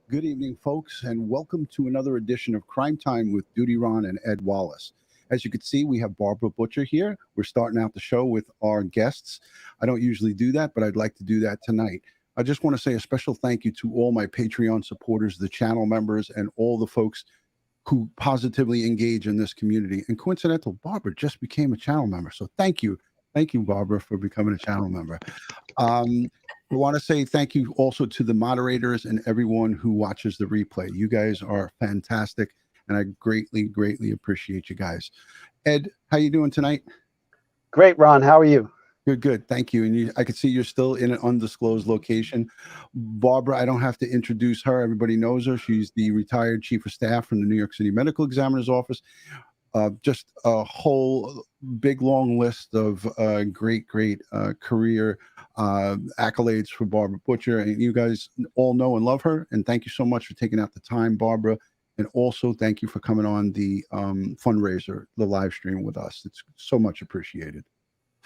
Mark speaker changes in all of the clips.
Speaker 1: Good evening, folks, and welcome to another edition of Crime Time with DutyRon and Ed Wallace. As you can see, we have Barbara Butcher here. We're starting out the show with our guests. I don't usually do that, but I'd like to do that tonight. I just want to say a special thank you to all my Patreon supporters, the channel members, and all the folks who positively engage in this community. And coincidental, Barbara just became a channel member. So thank you. Thank you, Barbara, for becoming a channel member. I want to say thank you also to the moderators and everyone who watches the replay. You guys are fantastic, and I greatly, greatly appreciate you guys. Ed, how you doing tonight?
Speaker 2: Great, Ron. How are you?
Speaker 1: Good, good. Thank you. And I can see you're still in an undisclosed location. Barbara, I don't have to introduce her. Everybody knows her. She's the retired chief of staff from the New York City Medical Examiner's Office. Just a whole big, long list of great career accolades for Barbara Butcher. And you guys all know and love her. And thank you so much for taking out the time, Barbara. And also thank you for coming on the fundraiser, the live stream with us. It's so much appreciated.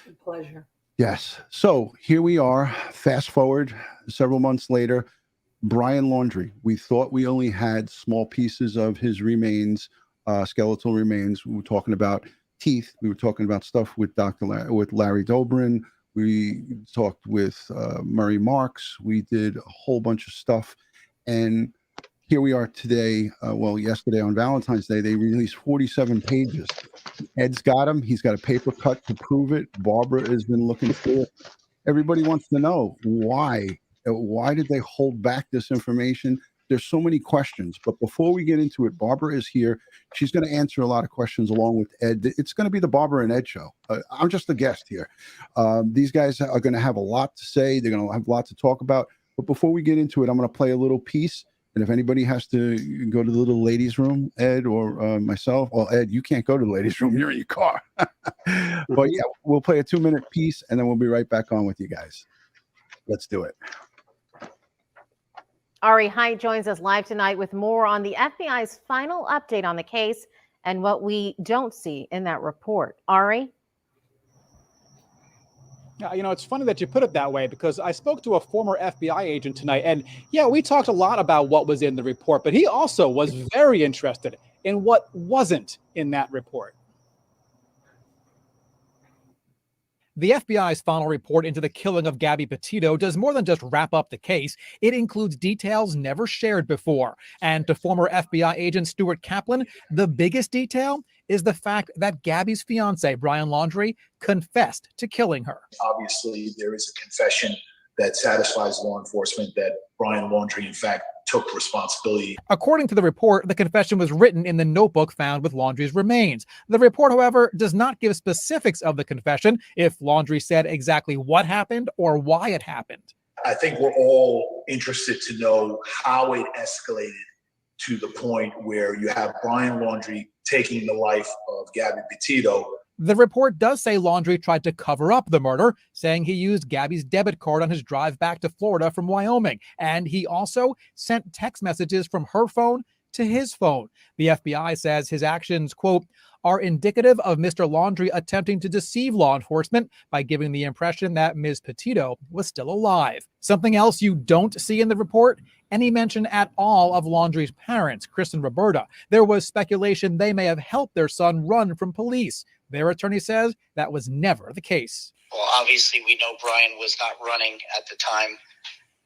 Speaker 3: A pleasure.
Speaker 1: Yes. So here we are. Fast forward several months later. Brian Laundrie. We thought we only had small pieces of his remains, skeletal remains. We were talking about teeth. We were talking about stuff with with Larry Dobrin. We talked with Murray Marks. We did a whole bunch of stuff. And here we are today. Well, yesterday on Valentine's Day, they released 47 pages. Ed's got them. He's got a paper cut to prove it. Barbara has been looking through it. Everybody wants to know why. Why did they hold back this information? There's so many questions. But before we get into it, Barbara is here. She's going to answer a lot of questions along with Ed. It's going to be the Barbara and Ed show. I'm just a guest here. These guys are going to have a lot to say. They're going to have a lot to talk about. But before we get into it, I'm going to play a little piece. And if anybody has to go to the little ladies' room, Ed or myself, well, Ed, you can't go to the ladies' room. You're in your car. But yeah, we'll play a 2-minute piece, and then we'll be right back on with you guys. Let's do it.
Speaker 4: Ari Height joins us live tonight with more on the FBI's final update on the case and what we don't see in that report. Ari?
Speaker 5: You know, it's funny that you put it that way, because I spoke to a former FBI agent tonight, and yeah, we talked a lot about what was in the report, but he also was very interested in what wasn't in that report. The FBI's final report into the killing of Gabby Petito does more than just wrap up the case. It includes details never shared before. And to former FBI agent Stuart Kaplan, the biggest detail is the fact that Gabby's fiance, Brian Laundrie, confessed to killing her.
Speaker 6: Obviously, there is a confession that satisfies law enforcement that Brian Laundrie, in fact, took responsibility.
Speaker 5: According to the report, the confession was written in the notebook found with Laundrie's remains. The report, however, does not give specifics of the confession, if Laundrie said exactly what happened or why it happened.
Speaker 6: I think we're all interested to know how it escalated to the point where you have Brian Laundrie taking the life of Gabby Petito.
Speaker 5: The report does say Laundrie tried to cover up the murder, saying he used Gabby's debit card on his drive back to Florida from Wyoming. And he also sent text messages from her phone to his phone. The FBI says his actions, quote, are indicative of Mr. Laundrie attempting to deceive law enforcement by giving the impression that Ms. Petito was still alive. Something else you don't see in the report? Any mention at all of Laundrie's parents, Chris and Roberta. There was speculation they may have helped their son run from police. Their attorney says that was never the case.
Speaker 7: Well, obviously, we know Brian was not running at the time,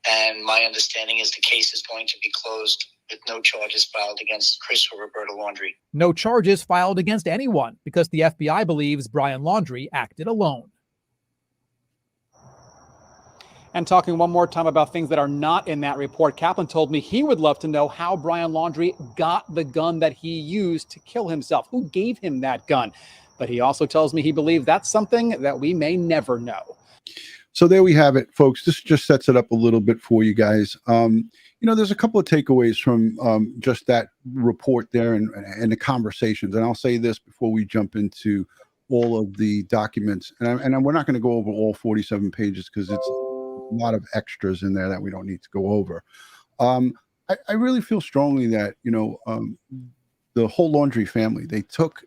Speaker 7: and my understanding is the case is going to be closed with no charges filed against Chris or Roberta Laundrie.
Speaker 5: No charges filed against anyone because the FBI believes Brian Laundrie acted alone. And talking one more time about things that are not in that report, Kaplan told me he would love to know how Brian Laundrie got the gun that he used to kill himself. Who gave him that gun? But he also tells me he believes that's something that we may never know.
Speaker 1: So there we have it, folks. This just sets it up a little bit for you guys. You know, there's a couple of takeaways from just that report there and the conversations. And I'll say this before we jump into all of the documents. And we're not going to go over all 47 pages because it's a lot of extras in there that we don't need to go over. I really feel strongly that, you know, the whole Laundrie family, they took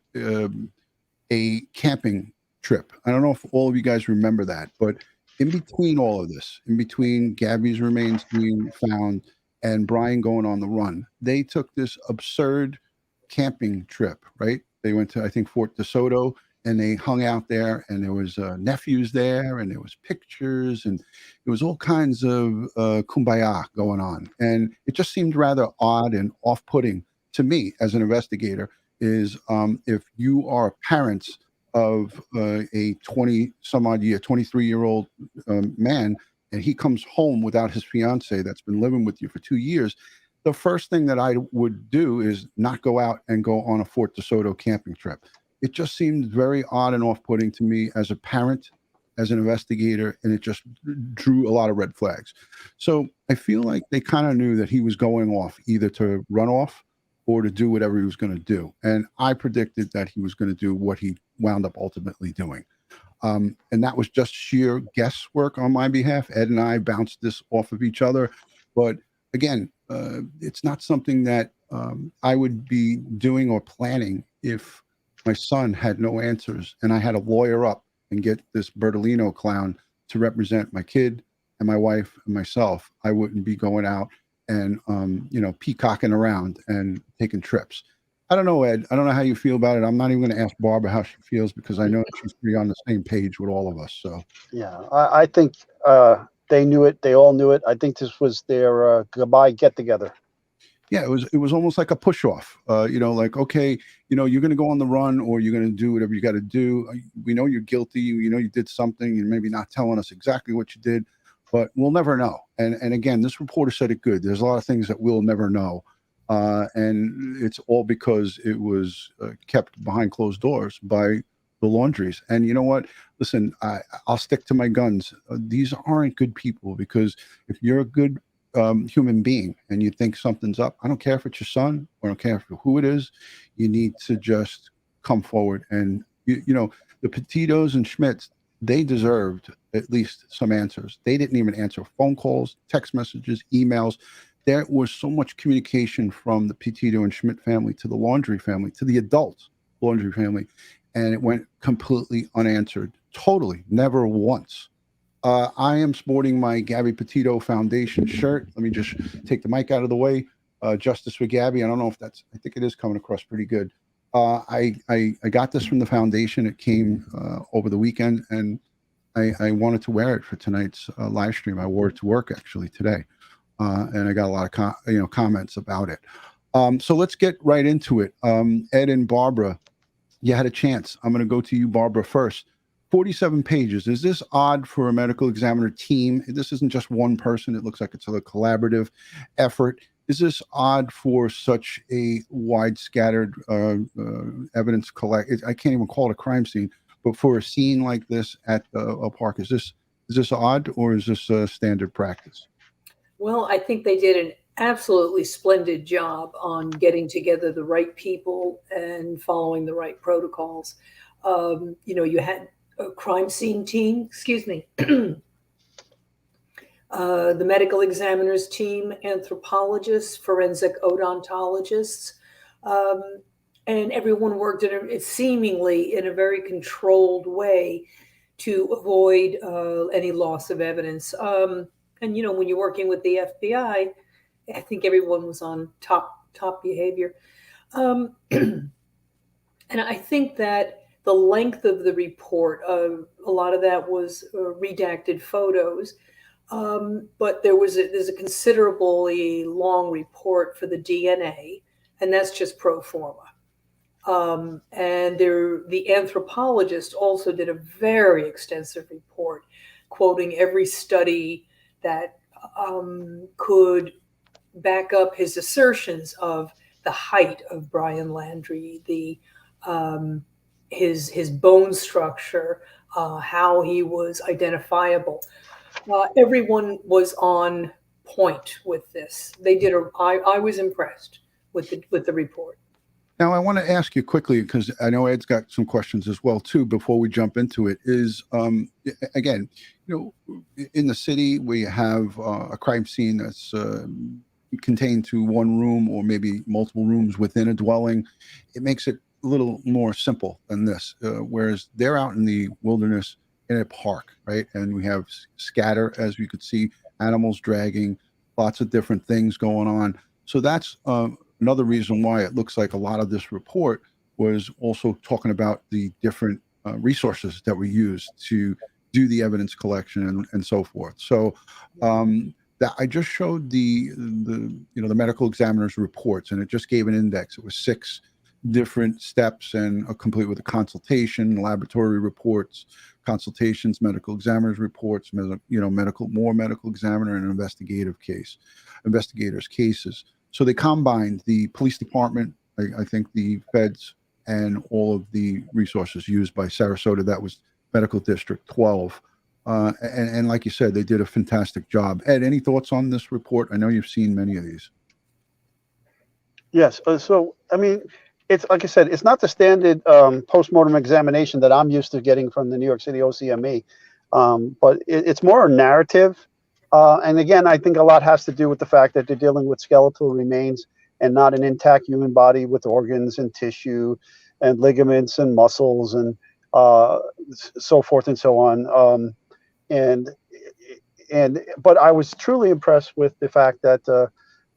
Speaker 1: a camping trip. I don't know if all of you guys remember that, but in between all of this, in between Gabby's remains being found and Brian going on the run. They took this absurd camping trip, right? They went to, I think, Fort DeSoto, and they hung out there, and there was nephews there, and there was pictures, and it was all kinds of kumbaya going on. And it just seemed rather odd and off-putting to me as an investigator, is if you are parents of a 23-year-old man, and he comes home without his fiance that's been living with you for 2 years, the first thing that I would do is not go out and go on a Fort DeSoto camping trip. It just seemed very odd and off-putting to me as a parent, as an investigator, and it just drew a lot of red flags. So I feel like they kind of knew that he was going off either to run off or to do whatever he was going to do. And I predicted that he was going to do what he wound up ultimately doing. And that was just sheer guesswork on my behalf. Ed and I bounced this off of each other. But again, it's not something that I would be doing or planning if my son had no answers and I had to lawyer up and get this Bertolino clown to represent my kid and my wife and myself. I wouldn't be going out and, peacocking around and taking trips. I don't know, Ed. I don't know how you feel about it. I'm not even going to ask Barbara how she feels because I know that she's pretty on the same page with all of us. So,
Speaker 2: Yeah, I think they knew it. They all knew it. I think this was their goodbye get together.
Speaker 1: yeah, it was almost like a push off. Like, okay, you're going to go on the run or you're going to do whatever you got to do. We know you're guilty. You did something. You're maybe not telling us exactly what you did, but we'll never know. And again, this reporter said it good. There's a lot of things that we'll never know. And it's all because it was kept behind closed doors by the Laundries. And you know what? Listen, I'll stick to my guns. These aren't good people, because if you're a good human being and you think something's up, I don't care if it's your son, or I don't care who it is, you need to just come forward. And the Petitos and Schmitz, they deserved at least some answers. They didn't even answer phone calls, text messages, emails. There was so much communication from the Petito and Schmidt family to the Laundrie family, to the adult Laundrie family, and it went completely unanswered. Totally, never once. I am sporting my Gabby Petito Foundation shirt. Let me just take the mic out of the way. Justice for Gabby. I don't know if I think it is coming across pretty good. I got this from the foundation. It came over the weekend, and I wanted to wear it for tonight's live stream. I wore it to work actually today. And I got a lot of comments about it. So let's get right into it. Ed and Barbara, you had a chance. I'm going to go to you, Barbara, first. 47 pages. Is this odd for a medical examiner team? This isn't just one person. It looks like it's a collaborative effort. Is this odd for such a wide scattered evidence collect? I can't even call it a crime scene, but for a scene like this at a park, is this odd, or is this a standard practice?
Speaker 3: Well, I think they did an absolutely splendid job on getting together the right people and following the right protocols. You had a crime scene team, the medical examiner's team, anthropologists, forensic odontologists, and everyone worked seemingly in a very controlled way to avoid any loss of evidence. And when you're working with the FBI, I think everyone was on top behavior. And I think that the length of the report, a lot of that was redacted photos, but there's a considerably long report for the DNA, and that's just pro forma. And the anthropologist also did a very extensive report, quoting every study that could back up his assertions of the height of Brian Laundrie, his bone structure, how he was identifiable. Everyone was on point with this. They did I was impressed with the report.
Speaker 1: Now, I want to ask you quickly, because I know Ed's got some questions as well, too, before we jump into it, is, again, in the city, we have a crime scene that's contained to one room or maybe multiple rooms within a dwelling. It makes it a little more simple than this, whereas they're out in the wilderness in a park, right? And we have scatter, as we could see, animals dragging, lots of different things going on. So that's another reason why it looks like a lot of this report was also talking about the different resources that we use to do the evidence collection and so forth. So that I just showed the medical examiner's reports, and it just gave an index. It was 6 different steps, and complete with a consultation, laboratory reports, consultations, medical examiner's reports, medical examiner, and investigators cases. So they combined the police department, I think the feds, and all of the resources used by Sarasota. That was Medical District 12. And like you said, they did a fantastic job. Ed, any thoughts on this report? I know you've seen many of these.
Speaker 2: Yes. So, I mean, it's like I said, it's not the standard postmortem examination that I'm used to getting from the New York City OCME, but it's more a narrative. And again, I think a lot has to do with the fact that they're dealing with skeletal remains and not an intact human body with organs and tissue and ligaments and muscles and so forth and so on. But I was truly impressed with the fact that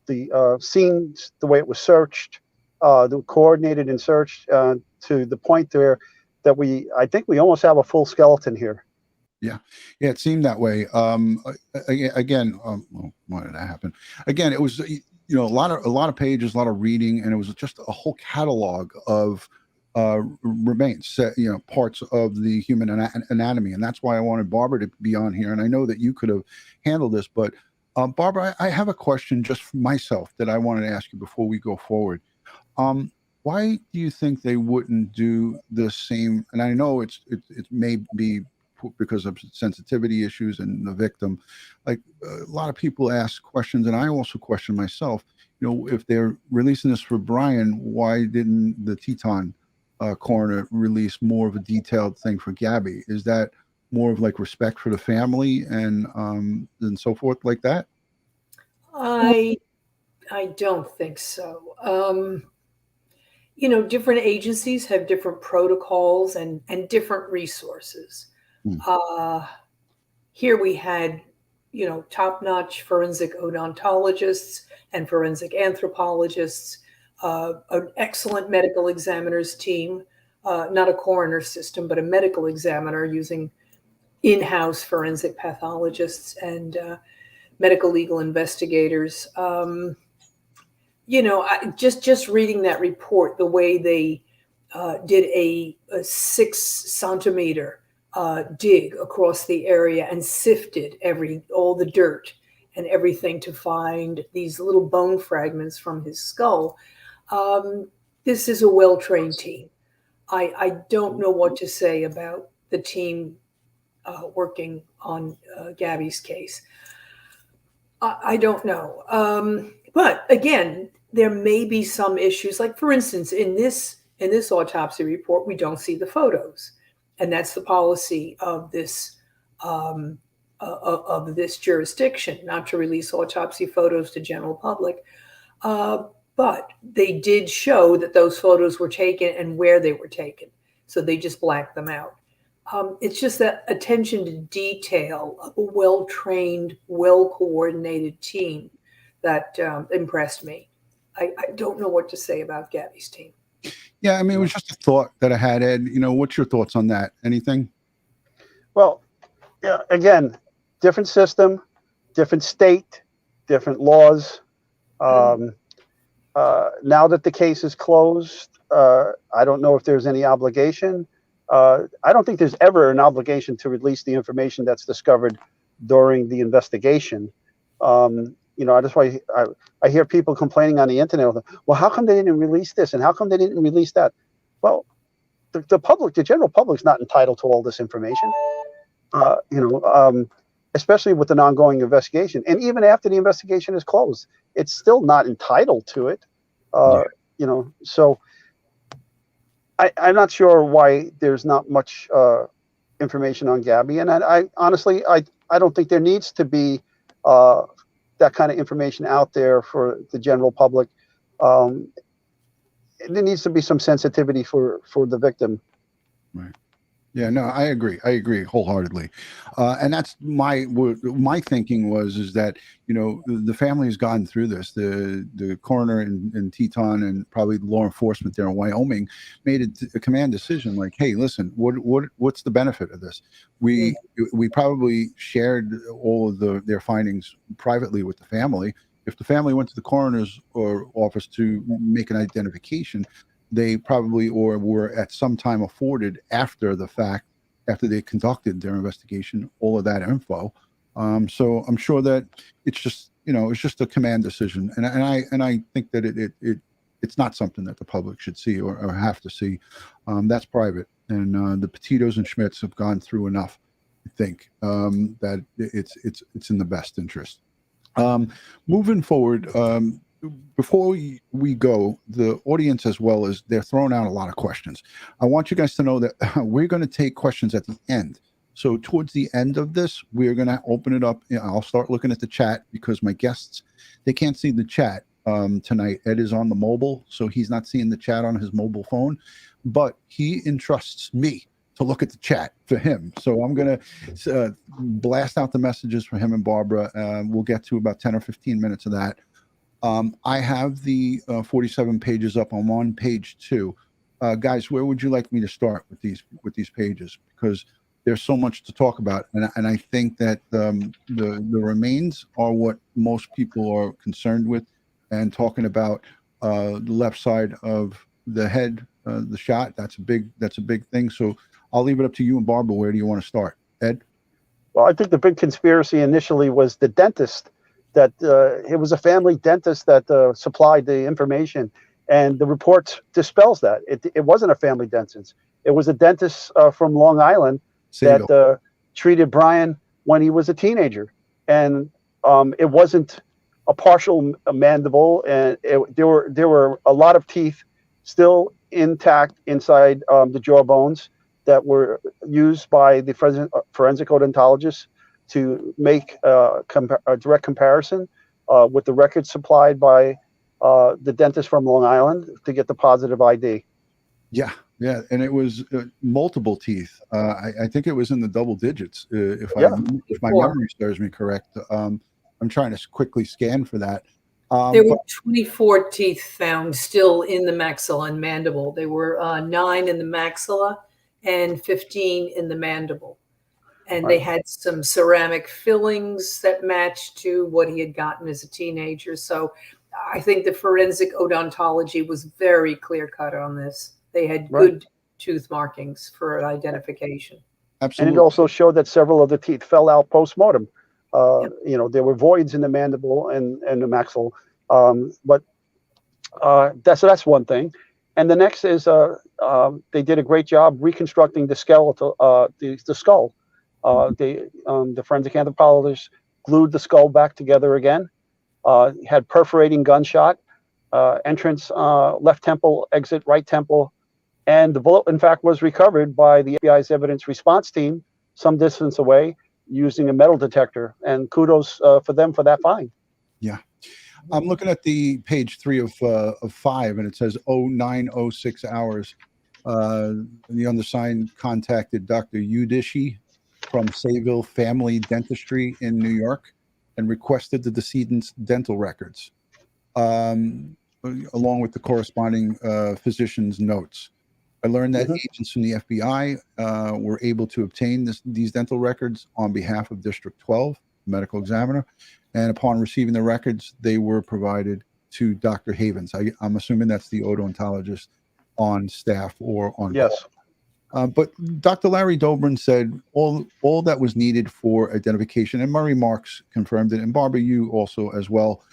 Speaker 2: the scene, the way it was searched, the coordinated and searched to the point there that I think we almost have a full skeleton here.
Speaker 1: Yeah, it seemed that way. Again, why did that happen? Again, it was a lot of pages, a lot of reading, and it was just a whole catalog of remains, parts of the human anatomy, and that's why I wanted Barbara to be on here. And I know that you could have handled this, but Barbara, I have a question just for myself that I wanted to ask you before we go forward. Why do you think they wouldn't do the same? And I know it may be because of sensitivity issues and the victim. Like a lot of people ask questions, and I also question myself. If they're releasing this for Brian, why didn't the Teton coroner release more of a detailed thing for Gabby? Is that more of like respect for the family and so forth like that?
Speaker 3: I don't think so. Different agencies have different protocols and different resources. Here we had, top-notch forensic odontologists and forensic anthropologists, an excellent medical examiner's team, not a coroner system, but a medical examiner using in-house forensic pathologists and medical legal investigators. Just reading that report, the way they did a 6 centimeter dig across the area and sifted all the dirt and everything to find these little bone fragments from his skull. This is a well-trained team. I don't know what to say about the team working on Gabby's case. I don't know. But again, there may be some issues. Like, for instance, in this autopsy report, we don't see the photos. And that's the policy of this jurisdiction, not to release autopsy photos to general public. But they did show that those photos were taken and where they were taken. So they just blanked them out. It's just that attention to detail of a well-trained, well-coordinated team that impressed me. I don't know what to say about Gabby's team.
Speaker 1: Yeah, I mean, it was just a thought that I had, Ed. What's your thoughts on that? Anything?
Speaker 2: Well, yeah, again, different system, different state, different laws. Now that the case is closed, I don't know if there's any obligation. I don't think there's ever an obligation to release the information that's discovered during the investigation. That's why I hear people complaining on the internet. Well, how come they didn't release this, and how come they didn't release that? Well, the public, the general public's not entitled to all this information. Especially with an ongoing investigation, and even after the investigation is closed, it's still not entitled to it. So I'm not sure why there's not much information on Gabby, and I honestly don't think there needs to be that kind of information out there for the general public. There needs to be some sensitivity for the victim.
Speaker 1: Right. Yeah, no, I agree. I agree wholeheartedly, and that's my thinking is that the family has gone through this. The coroner in Teton and probably law enforcement there in Wyoming made a command decision like, hey, listen, what's the benefit of this? We probably shared all of their findings privately with the family. If the family went to the coroner's office to make an identification, they probably or were at some time afforded after the fact, after they conducted their investigation, all of that info. So I'm sure that it's just a command decision, and I think that it's not something that the public should see or have to see. That's private, and the Petitos and Schmitz have gone through enough. I think that it's in the best interest. Moving forward, before we go, the audience as well as they're throwing out a lot of questions. I want you guys to know that we're going to take questions at the end. So towards the end of this, we're going to open it up. I'll start looking at the chat because my guests, they can't see the chat tonight. Ed is on the mobile, so he's not seeing the chat on his mobile phone, but he entrusts me to look at the chat for him. So I'm going to blast out the messages for him and Barbara. We'll get to about 10 or 15 minutes of that. I have the 47 pages up. I'm on page 2. Guys, where would you like me to start with these pages? Because there's so much to talk about, and I think that the remains are what most people are concerned with, and talking about the left side of the head, the shot. That's a big thing. So I'll leave it up to you and Barbara. Where do you want to start, Ed?
Speaker 2: Well, I think the big conspiracy initially was the dentist. That it was a family dentist that supplied the information, and the report dispels that. It wasn't a family dentist. It was a dentist from Long Island that treated Brian when he was a teenager, and it wasn't a partial mandible, and there were a lot of teeth still intact inside the jaw bones that were used by the forensic odontologist to make a direct comparison with the records supplied by the dentist from Long Island to get the positive ID.
Speaker 1: Yeah, and it was multiple teeth. I think it was in the double digits, if my memory serves me correct. I'm trying to quickly scan for that.
Speaker 3: There were 24 teeth found still in the maxilla and mandible. There were 9 in the maxilla and 15 in the mandible. And they had some ceramic fillings that matched to what he had gotten as a teenager. So I think the forensic odontology was very clear cut on this. They had good tooth markings for identification.
Speaker 1: Absolutely.
Speaker 2: And it also showed that several of the teeth fell out post-mortem. There were voids in the mandible and the maxilla. That's one thing. And the next is they did a great job reconstructing the skeletal, the skull. The forensic anthropologist glued the skull back together again. Had perforating gunshot, entrance left temple, exit right temple, and the bullet, in fact, was recovered by the FBI's evidence response team some distance away using a metal detector. And kudos for them for that find.
Speaker 1: Yeah. I'm looking at the page 3 of 5, and it says 0906 hours. The undersigned contacted Dr. Udishi from Sayville Family Dentistry in New York and requested the decedent's dental records, along with the corresponding physician's notes. I learned that agents from the FBI were able to obtain these dental records on behalf of District 12, medical examiner, and upon receiving the records, they were provided to Dr. Havens. I'm assuming that's the odontologist on staff or on
Speaker 2: yes.
Speaker 1: But Dr. Larry Dobrin said all that was needed for identification, and Murray Marks confirmed it, and Barbara, you also as well,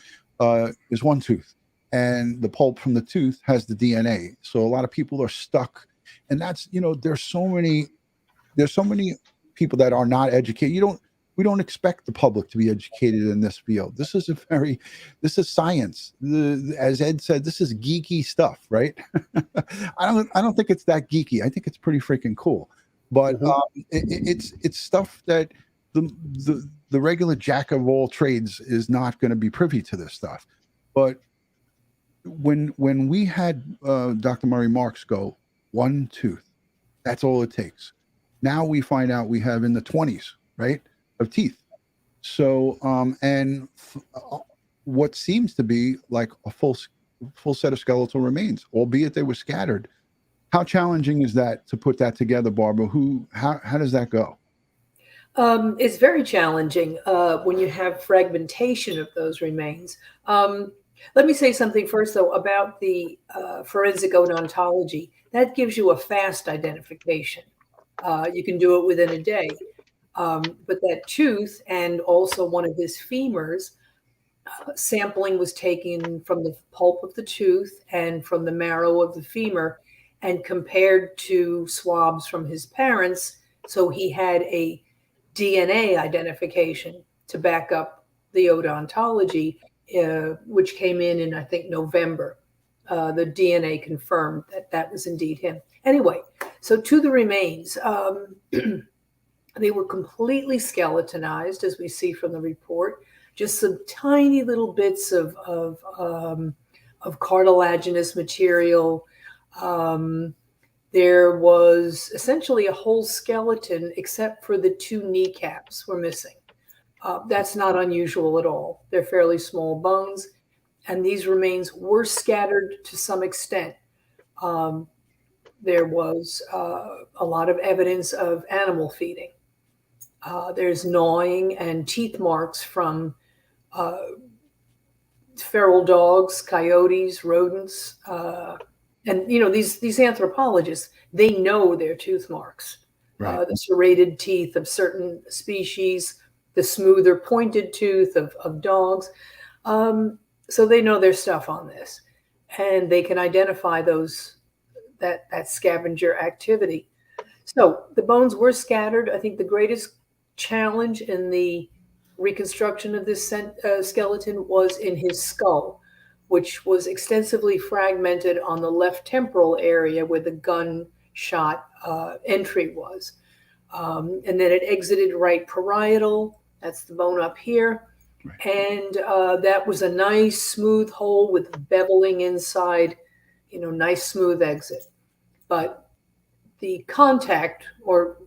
Speaker 1: is one tooth. And the pulp from the tooth has the DNA. So a lot of people are stuck. And that's, there's so many people that are not educated. We don't expect the public to be educated in this field. This is science. As Ed said, this is geeky stuff, right? I don't think it's that geeky. I think it's pretty freaking cool. But it's stuff that the regular jack of all trades is not going to be privy to this stuff. But when we had Dr. Murray Marks go, one tooth, that's all it takes. Now we find out we have in the 20s, right, of teeth. So, what seems to be like a full set of skeletal remains, albeit they were scattered. How challenging is that to put that together, Barbara? How does that go?
Speaker 3: It's very challenging when you have fragmentation of those remains. Let me say something first, though, about the forensic odontology. That gives you a fast identification. You can do it within a day. But that tooth and also one of his femurs, sampling was taken from the pulp of the tooth and from the marrow of the femur and compared to swabs from his parents. So he had a DNA identification to back up the odontology, which came in I think, November. The DNA confirmed that that was indeed him. Anyway, so to the remains, they were completely skeletonized, as we see from the report. Just some tiny little bits of cartilaginous material. There was essentially a whole skeleton, except for the two kneecaps were missing. That's not unusual at all. They're fairly small bones, and these remains were scattered to some extent. There was a lot of evidence of animal feeding. There's gnawing and teeth marks from feral dogs, coyotes, rodents. And these anthropologists, they know their tooth marks,
Speaker 1: Right.
Speaker 3: The serrated teeth of certain species, the smoother pointed tooth of dogs. So they know their stuff on this, and they can identify that scavenger activity. So the bones were scattered. I think the greatest challenge in the reconstruction of this skeleton was in his skull, which was extensively fragmented on the left temporal area where the gunshot entry was. And then it exited right parietal. That's the bone up here.
Speaker 1: Right.
Speaker 3: And that was a nice smooth hole with beveling inside, nice smooth exit. But the contact, or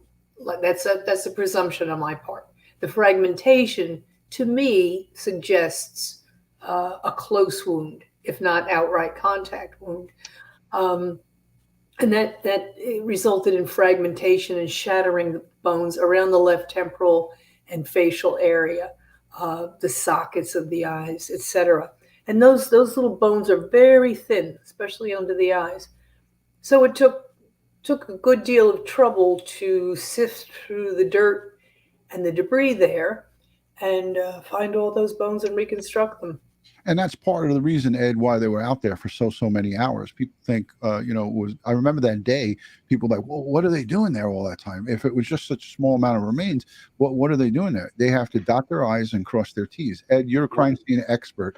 Speaker 3: that's a presumption on my part. The fragmentation, to me, suggests a close wound, if not outright contact wound. And that resulted in fragmentation and shattering the bones around the left temporal and facial area, the sockets of the eyes, etc. And those little bones are very thin, especially under the eyes. So it took a good deal of trouble to sift through the dirt and the debris there and find all those bones and reconstruct them.
Speaker 1: And that's part of the reason, Ed, why they were out there for so many hours. People think, I remember that day, people were like, well, what are they doing there all that time? If it was just such a small amount of remains, what are they doing there? They have to dot their I's and cross their T's. Ed, you're a crime scene expert,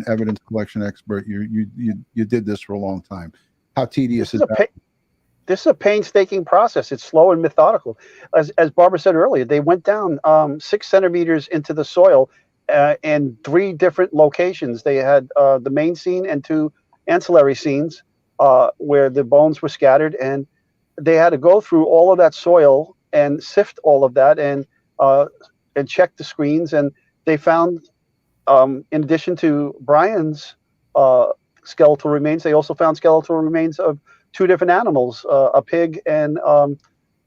Speaker 1: evidence collection expert. You did this for a long time. How tedious is that?
Speaker 2: This is a painstaking process. It's slow and methodical. As Barbara said earlier, they went down 6 centimeters into the soil in 3 different locations. They had the main scene and 2 ancillary scenes where the bones were scattered, and they had to go through all of that soil and sift all of that and check the screens. And they found, in addition to Brian's skeletal remains, they also found skeletal remains of 2 different animals, a pig and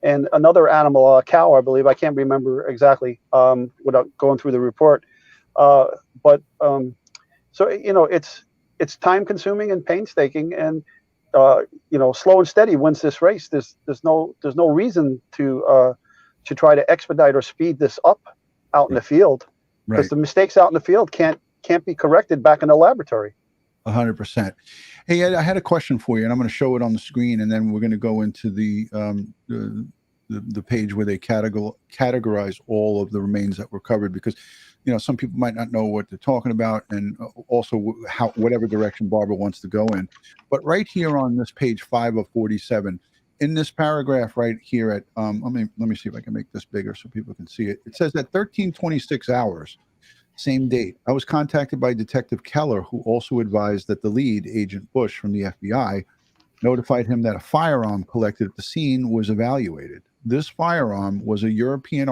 Speaker 2: another animal, a cow, I believe. I can't remember exactly without going through the report. So it's time consuming and painstaking, and slow and steady wins this race. There's no reason to try to expedite or speed this up out in the field, because the mistakes out in the field can't be corrected back in the laboratory.
Speaker 1: 100%. Hey, Ed, I had a question for you, and I'm going to show it on the screen, and then we're going to go into the page where they categorize all of the remains that were covered, because some people might not know what they're talking about, and also whatever direction Barbara wants to go in. But right here on this page 5 of 47, in this paragraph right here at let me see if I can make this bigger so people can see it. It says that 13:26 hours. Same date, I was contacted by Detective Keller, who also advised that the lead, Agent Bush from the FBI, notified him that a firearm collected at the scene was evaluated. this firearm was a European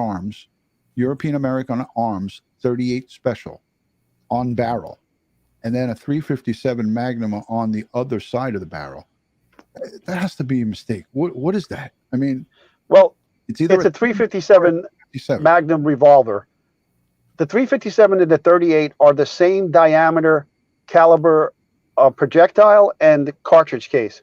Speaker 1: American Arms 38 Special on barrel, and then a 357 Magnum on the other side of the barrel. That has to be a mistake. What is that? I mean,
Speaker 2: Well,
Speaker 1: it's either
Speaker 2: it's a 357
Speaker 1: 57.
Speaker 2: Magnum revolver. The 357 and the 38 are the same diameter, caliber projectile and cartridge case,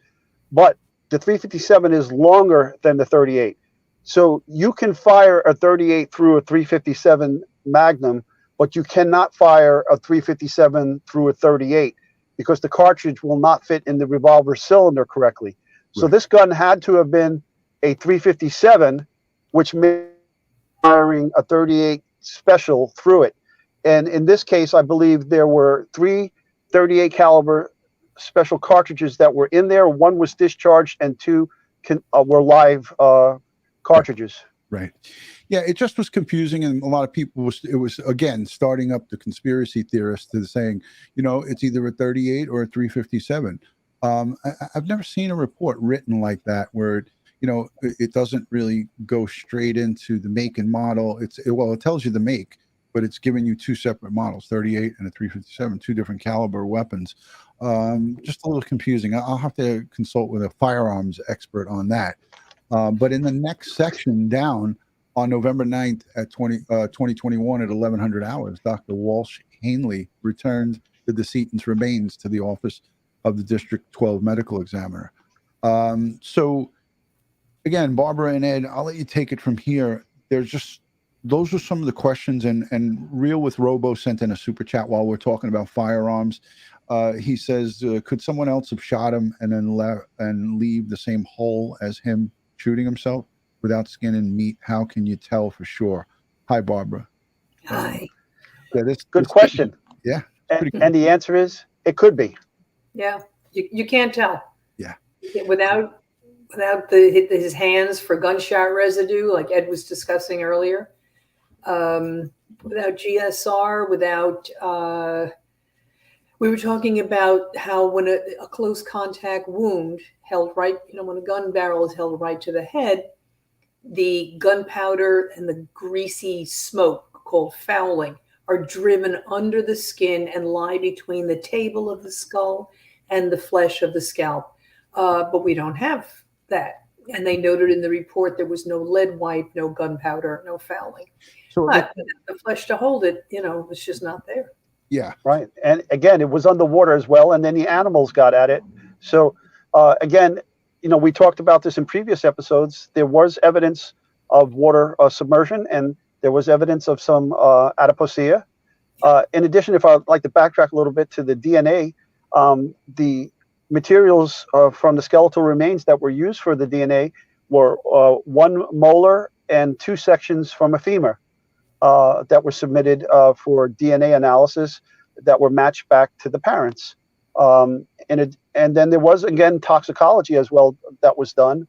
Speaker 2: but the 357 is longer than the 38. So you can fire a 38 through a 357 Magnum, but you cannot fire a 357 through a 38 because the cartridge will not fit in the revolver cylinder correctly. So
Speaker 1: Right.
Speaker 2: this gun had to have been a 357, which made firing a 38 Special through it. And in this case, I believe there were 3 38 caliber special cartridges that were in there. One was discharged and 2 were live cartridges.
Speaker 1: Right. Yeah, it just was confusing, and a lot of people it was again starting up the conspiracy theorists to saying, it's either a 38 or a 357. I've never seen a report written like that where it doesn't really go straight into the make and model. It tells you the make, but it's giving you 2 separate models, 38 and a 357, 2 different caliber weapons. Just a little confusing. I'll have to consult with a firearms expert on that. But in the next section down on November 9th at 2021 at 1100 hours, Dr. Walsh Hanley returned the decedent's remains to the office of the District 12 medical examiner. So again, Barbara and Ed, I'll let you take it from here. Those are some of the questions, and Real with Robo sent in a super chat while we're talking about firearms. He says, could someone else have shot him and then leave the same hole as him shooting himself without skin and meat? How can you tell for sure? Hi, Barbara.
Speaker 3: Hi.
Speaker 1: Yeah,
Speaker 2: Good question.
Speaker 1: Yeah.
Speaker 2: And the answer is it could be.
Speaker 3: Yeah, you can't tell.
Speaker 1: Yeah.
Speaker 3: Without his hands for gunshot residue, like Ed was discussing earlier, without GSR, we were talking about how when a close contact wound held right, when a gun barrel is held right to the head, the gunpowder and the greasy smoke called fouling are driven under the skin and lie between the table of the skull and the flesh of the scalp. But we don't have that. And they noted in the report there was no lead wipe, no gunpowder, no fouling.
Speaker 1: So
Speaker 3: But the flesh to hold it, it's just not there.
Speaker 1: yeah.
Speaker 2: Right. And again, it was underwater as well. And then the animals got at it. So again, we talked about this in previous episodes. There was evidence of water submersion, and there was evidence of some adiposia. In addition, if I'd like to backtrack a little bit to the DNA, the materials from the skeletal remains that were used for the DNA were 1 molar and 2 sections from a femur that were submitted for DNA analysis that were matched back to the parents. And then there was, again, toxicology as well that was done.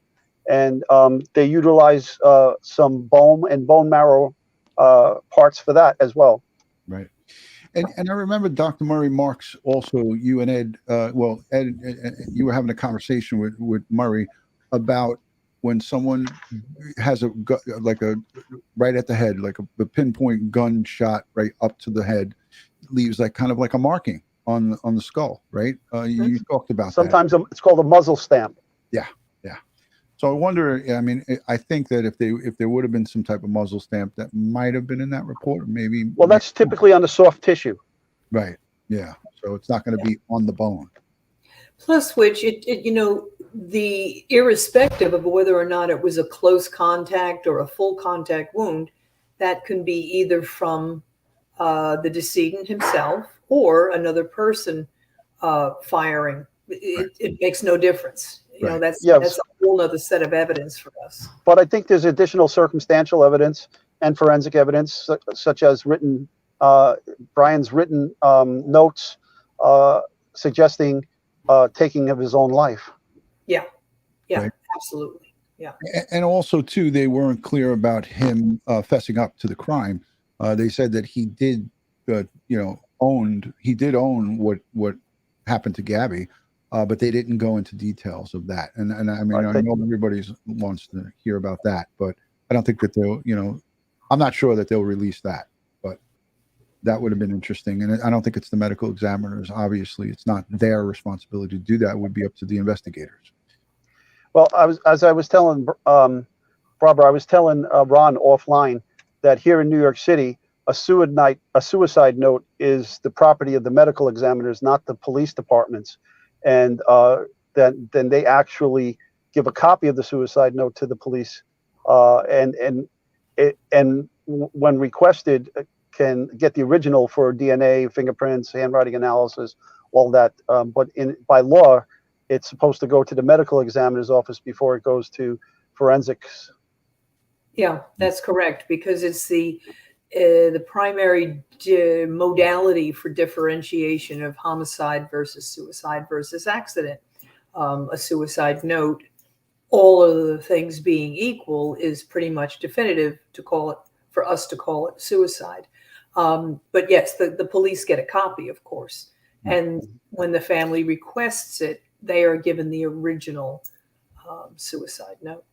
Speaker 2: And they utilized some bone and bone marrow parts for that as well.
Speaker 1: Right. And I remember Dr. Murray Marks, also you and Ed, Ed, you were having a conversation with Murray about when someone has like a right at the head, like a pinpoint gunshot right up to the head, leaves like kind of like a marking on the skull, right? You talked about
Speaker 2: sometimes
Speaker 1: that.
Speaker 2: It's called a muzzle stamp.
Speaker 1: Yeah. So I wonder. I mean, I think that if there would have been some type of muzzle stamp, that might have been in that report, maybe.
Speaker 2: Well, that's typically on the soft tissue.
Speaker 1: Right. Yeah. So it's not going to be on the bone.
Speaker 3: Plus, which the irrespective of whether or not it was a close contact or a full contact wound, that can be either from the decedent himself or another person firing. It makes no difference.
Speaker 1: Right.
Speaker 3: That's a whole other set of evidence for us.
Speaker 2: But I think there's additional circumstantial evidence and forensic evidence, such as Brian's written notes suggesting taking of his own life.
Speaker 3: Yeah,
Speaker 1: Right.
Speaker 3: Absolutely. Yeah.
Speaker 1: And also, too, they weren't clear about him fessing up to the crime. They said that he did, own what happened to Gabby, but they didn't go into details of that. And I mean, I know everybody wants to hear about that, but I don't think that they'll, I'm not sure that they'll release that, but that would have been interesting. And I don't think it's the medical examiners. Obviously, it's not their responsibility to do that. It would be up to the investigators.
Speaker 2: Well, as I was telling Barbara, I was telling Ron offline that here in New York City, a suicide note is the property of the medical examiners, not the police departments. And then they actually give a copy of the suicide note to the police, and when requested, can get the original for DNA, fingerprints, handwriting analysis, all that. But by law, it's supposed to go to the medical examiner's office before it goes to forensics.
Speaker 3: Yeah, that's correct, because it's the primary modality for differentiation of homicide versus suicide versus accident. A suicide note, all of the things being equal, is pretty much definitive for us to call it suicide. But yes, the police get a copy, of course. And when the family requests it, they are given the original suicide note.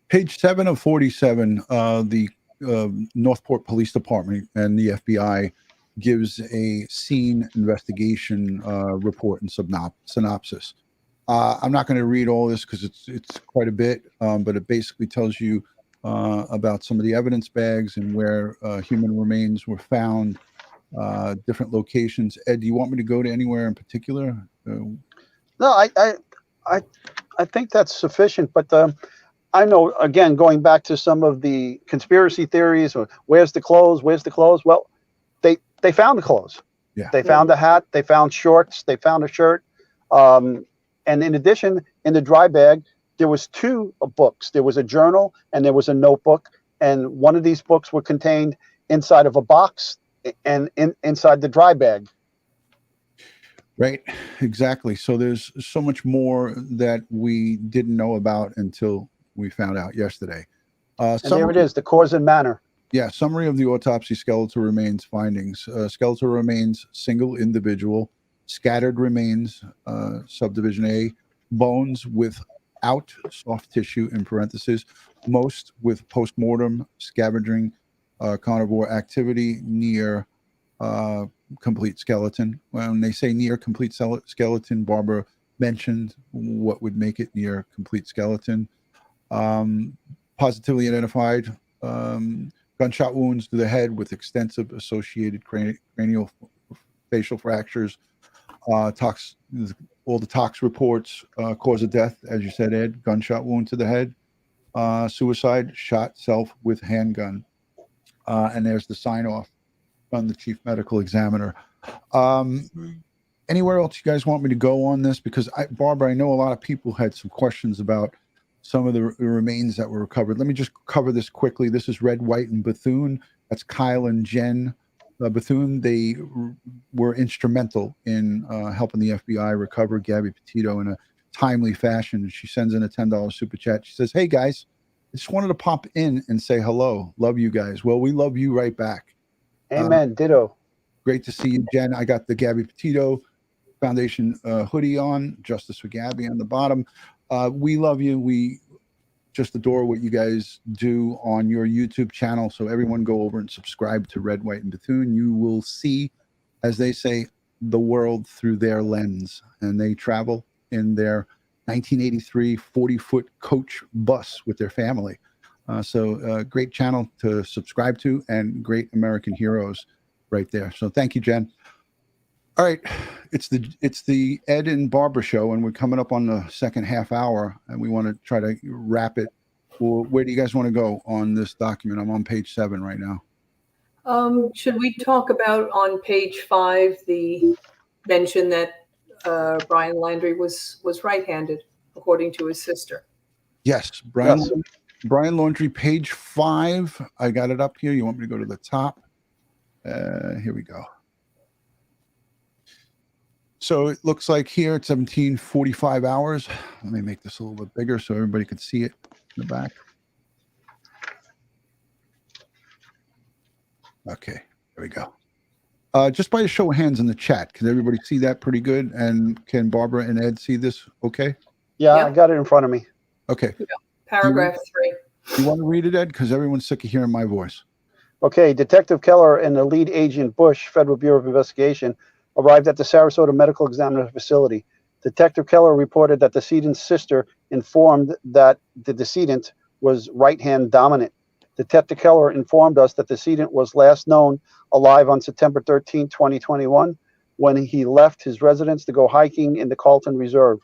Speaker 1: Page 7 of 47, the Northport Police Department and the FBI gives a scene investigation report and synopsis. I'm not going to read all this because it's quite a bit, but it basically tells you about some of the evidence bags and where human remains were found, different locations. Ed, do you want me to go to anywhere in particular?
Speaker 2: No, I think that's sufficient, but I know, again, going back to some of the conspiracy theories, or where's the clothes? Well, they found the clothes.
Speaker 1: Yeah.
Speaker 2: They found a hat. They found shorts. They found a shirt. And in addition, in the dry bag, there was 2 books. There was a journal and there was a notebook. And one of these books were contained inside of a box and inside the dry bag.
Speaker 1: Right, exactly. So there's so much more that we didn't know about until we found out yesterday.
Speaker 2: And there it is, the cause and manner.
Speaker 1: Yeah, summary of the autopsy skeletal remains findings. Skeletal remains, single individual, scattered remains, subdivision A, bones without soft tissue in parentheses, most with postmortem scavenging carnivore activity near complete skeleton. When they say near complete skeleton, Barbara mentioned what would make it near complete skeleton. Positively identified gunshot wounds to the head with extensive associated cranial facial fractures. All the tox reports, cause of death, as you said, Ed, gunshot wound to the head. Suicide, shot self with handgun. And there's the sign off on the chief medical examiner. Anywhere else you guys want me to go on this? Because Barbara, I know a lot of people had some questions about some of the remains that were recovered. Let me just cover this quickly. This is Red, White, and Bethune. That's Kyle and Jen Bethune. They were instrumental in helping the FBI recover Gabby Petito in a timely fashion. She sends in a $10 super chat. She says, "Hey guys, I just wanted to pop in and say hello. Love you guys." Well, we love you right back.
Speaker 2: Amen. Ditto.
Speaker 1: Great to see you, Jen. I got the Gabby Petito Foundation hoodie on, Justice for Gabby on the bottom. We love you. We just adore what you guys do on your YouTube channel. So everyone go over and subscribe to Red, White, and Bethune. You will see, as they say, the world through their lens. And they travel in their 1983 40-foot coach bus with their family. So great channel to subscribe to and great American heroes right there. So thank you, Jen. All right, it's the Ed and Barbara show, and we're coming up on the second half hour, and we want to try to wrap it. Well, where do you guys want to go on this document? I'm on page 7 right now.
Speaker 3: Should we talk about on page 5 the mention that Brian Laundrie was right-handed, according to his sister?
Speaker 1: Yes, Brian Laundrie, page 5. I got it up here. You want me to go to the top? Here we go. So it looks like here it's 17:45 hours. Let me make this a little bit bigger so everybody can see it in the back. Okay, there we go. Just by a show of hands in the chat, can everybody see that pretty good? And can Barbara and Ed see this okay?
Speaker 2: Yeah,
Speaker 3: Yep.
Speaker 2: I got it in front of me.
Speaker 1: Okay.
Speaker 3: Paragraph 3.
Speaker 1: You want to read it, Ed? Because everyone's sick of hearing my voice.
Speaker 2: Okay, Detective Keller and the lead agent Bush, Federal Bureau of Investigation, arrived at the Sarasota Medical Examiner facility. Detective Keller reported that the decedent's sister informed that the decedent was right-hand dominant. Detective Keller informed us that the decedent was last known alive on September 13, 2021, when he left his residence to go hiking in the Carlton Reserve,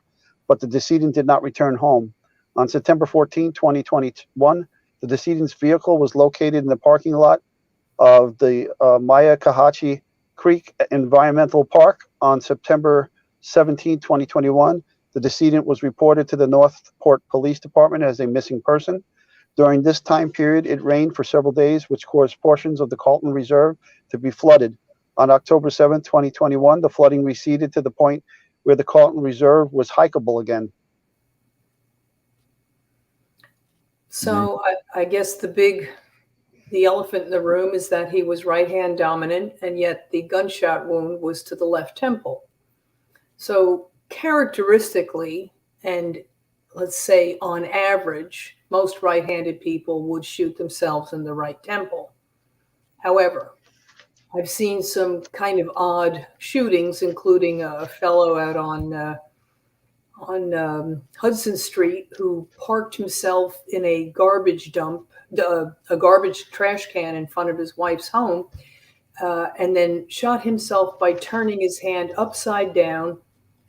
Speaker 2: but the decedent did not return home. On September 14, 2021, the decedent's vehicle was located in the parking lot of the Myakahatchee Creek Environmental Park. On September 17, 2021, the decedent was reported to the Northport Police Department as a missing person. During this time period, it rained for several days, which caused portions of the Carlton Reserve to be flooded. On October 7, 2021, the flooding receded to the point where the Carlton Reserve was hikeable again.
Speaker 3: So I guess the elephant in the room is that he was right-hand dominant, and yet the gunshot wound was to the left temple. So characteristically, and let's say on average, most right-handed people would shoot themselves in the right temple. However, I've seen some kind of odd shootings, including a fellow out on Hudson Street who parked himself in a garbage dump, a garbage trash can in front of his wife's home, and then shot himself by turning his hand upside down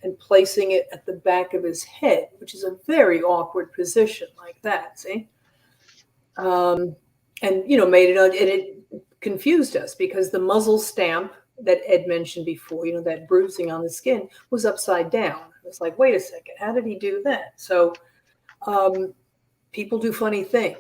Speaker 3: and placing it at the back of his head, which is a very awkward position like that, see? And, made it, and it confused us because the muzzle stamp that Ed mentioned before, that bruising on the skin was upside down. It's like, wait a second, how did he do that? So people do funny things.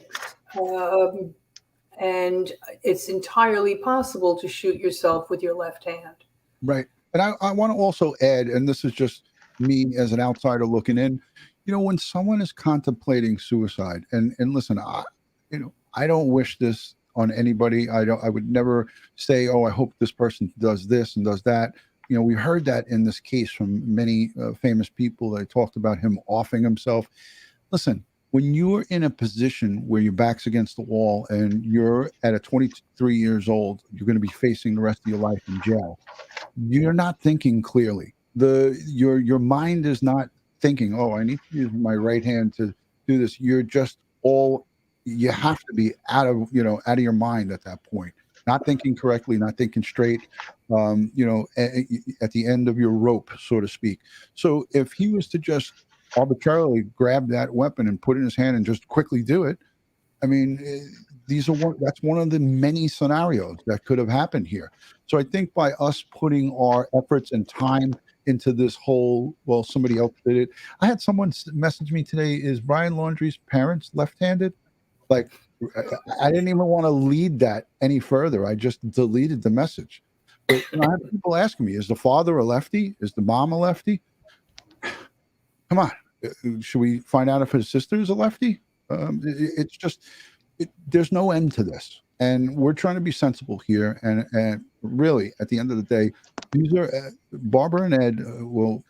Speaker 3: And it's entirely possible to shoot yourself with your left hand.
Speaker 1: Right. And I want to also add, and this is just me as an outsider looking in, when someone is contemplating suicide, and listen, I don't wish this on anybody. I would never say, oh, I hope this person does this and does that. We heard that in this case from many famous people that talked about him offing himself. Listen, when you're in a position where your back's against the wall and you're at 23 years old, you're going to be facing the rest of your life in jail. You're not thinking clearly. Your mind is not thinking, oh, I need to use my right hand to do this. You're just you have to be out of your mind at that point. Not thinking correctly, not thinking straight, at the end of your rope, so to speak. So if he was to just arbitrarily grab that weapon and put it in his hand and just quickly do it, I mean, that's one of the many scenarios that could have happened here. So I think by us putting our efforts and time into this whole, well, somebody else did it. I had someone message me today, is Brian Laundrie's parents left-handed? Like, I didn't even want to lead that any further. I just deleted the message. But I have people asking me, is the father a lefty? Is the mom a lefty? Come on. Should we find out if his sister is a lefty? It's just, there's no end to this. And we're trying to be sensible here. And really, at the end of the day, these are Barbara and Ed.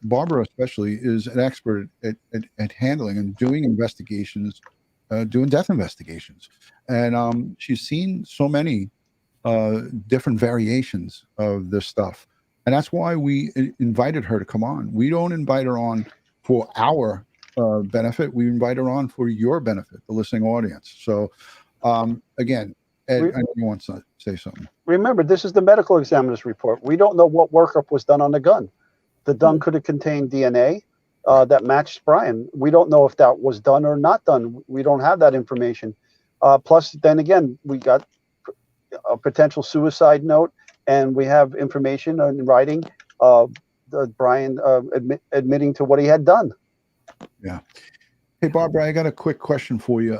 Speaker 1: Barbara especially is an expert at handling and doing investigations, doing death investigations. And she's seen so many different variations of this stuff. And that's why we invited her to come on. We don't invite her on for our benefit. We invite her on for your benefit, the listening audience. So again, Ed, I know you want to say something.
Speaker 2: Remember, this is the medical examiner's report. We don't know what workup was done on the gun. The gun could have contained DNA that matched Brian. We don't know if that was done or not done. We don't have that information. Plus, then again, we got a potential suicide note, and we have information in writing Brian admitting to what he had done.
Speaker 1: Yeah. Hey, Barbara, I got a quick question for you.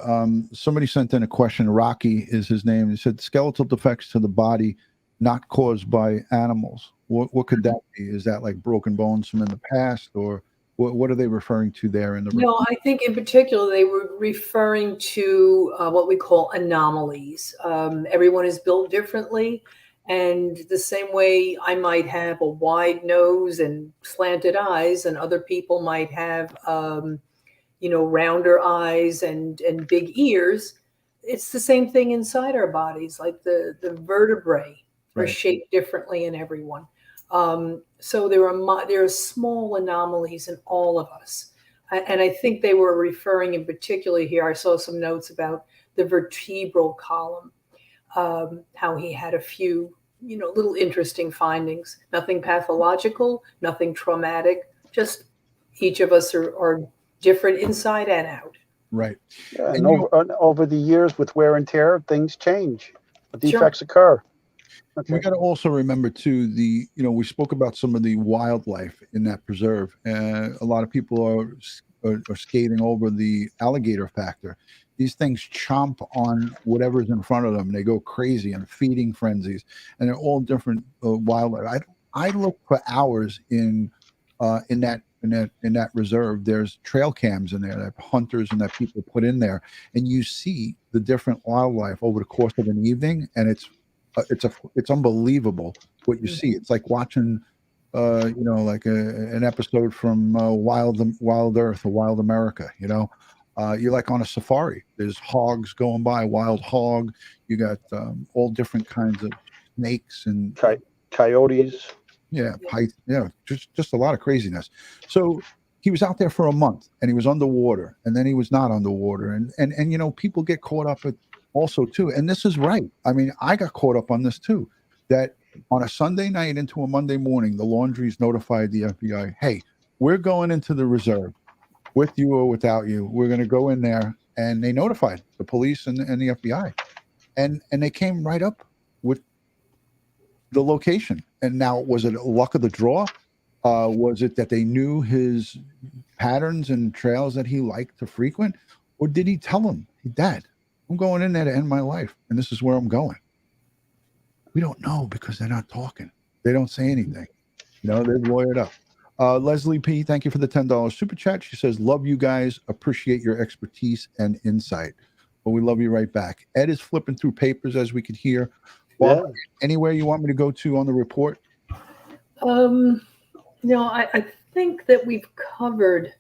Speaker 1: Somebody sent in a question. Rocky is his name. He said, skeletal defects to the body not caused by animals. What could that be? Is that like broken bones from in the past, or what are they referring to there in the report?
Speaker 3: No, I think in particular they were referring to what we call anomalies. Everyone is built differently, And the same way I might have a wide nose and slanted eyes, and other people might have, rounder eyes and big ears. It's the same thing inside our bodies. Like the vertebrae are
Speaker 1: Right.
Speaker 3: shaped differently in everyone. So there are small anomalies in all of us. And I think they were referring in particular here, I saw some notes about the vertebral column, how he had a few, little interesting findings. Nothing pathological, nothing traumatic, just each of us are different inside and out.
Speaker 1: Right.
Speaker 2: Yeah,
Speaker 1: And
Speaker 2: and over the years with wear and tear, things change.
Speaker 3: Sure.
Speaker 2: Defects occur. Okay.
Speaker 1: we got to also remember too, we spoke about some of the wildlife in that preserve. A lot of people are skating over the alligator factor. These things chomp on whatever's in front of them. They go crazy and feeding frenzies, and they're all different wildlife. I look for hours in that reserve. There's trail cams in there that hunters and that people put in there, and you see the different wildlife over the course of an evening, and it's unbelievable what you see. It's like watching like an episode from Wild Earth or Wild America. You're like on a safari. There's hogs going by, wild hog. You got all different kinds of snakes and
Speaker 2: coyotes.
Speaker 1: Yeah, just a lot of craziness. So he was out there for a month, and he was underwater, and then he was not underwater, and people get caught up with also too. And this is right. I mean, I got caught up on this too. That on a Sunday night into a Monday morning, the Laundries notified the FBI, "Hey, we're going into the reserve, with you or without you. We're going to go in there," and they notified the police and the FBI, and they came right up with the location. And now, was it luck of the draw? Was it that they knew his patterns and trails that he liked to frequent? Or did he tell them, "Dad, I'm going in there to end my life, and this is where I'm going"? We don't know because they're not talking. They don't say anything. They're lawyered up. Leslie P., thank you for the $10 super chat. She says, "Love you guys. Appreciate your expertise and insight." Well, we love you right back. Ed is flipping through papers, as we could hear. Well, anywhere you want me to go to on the report?
Speaker 3: I think that we've covered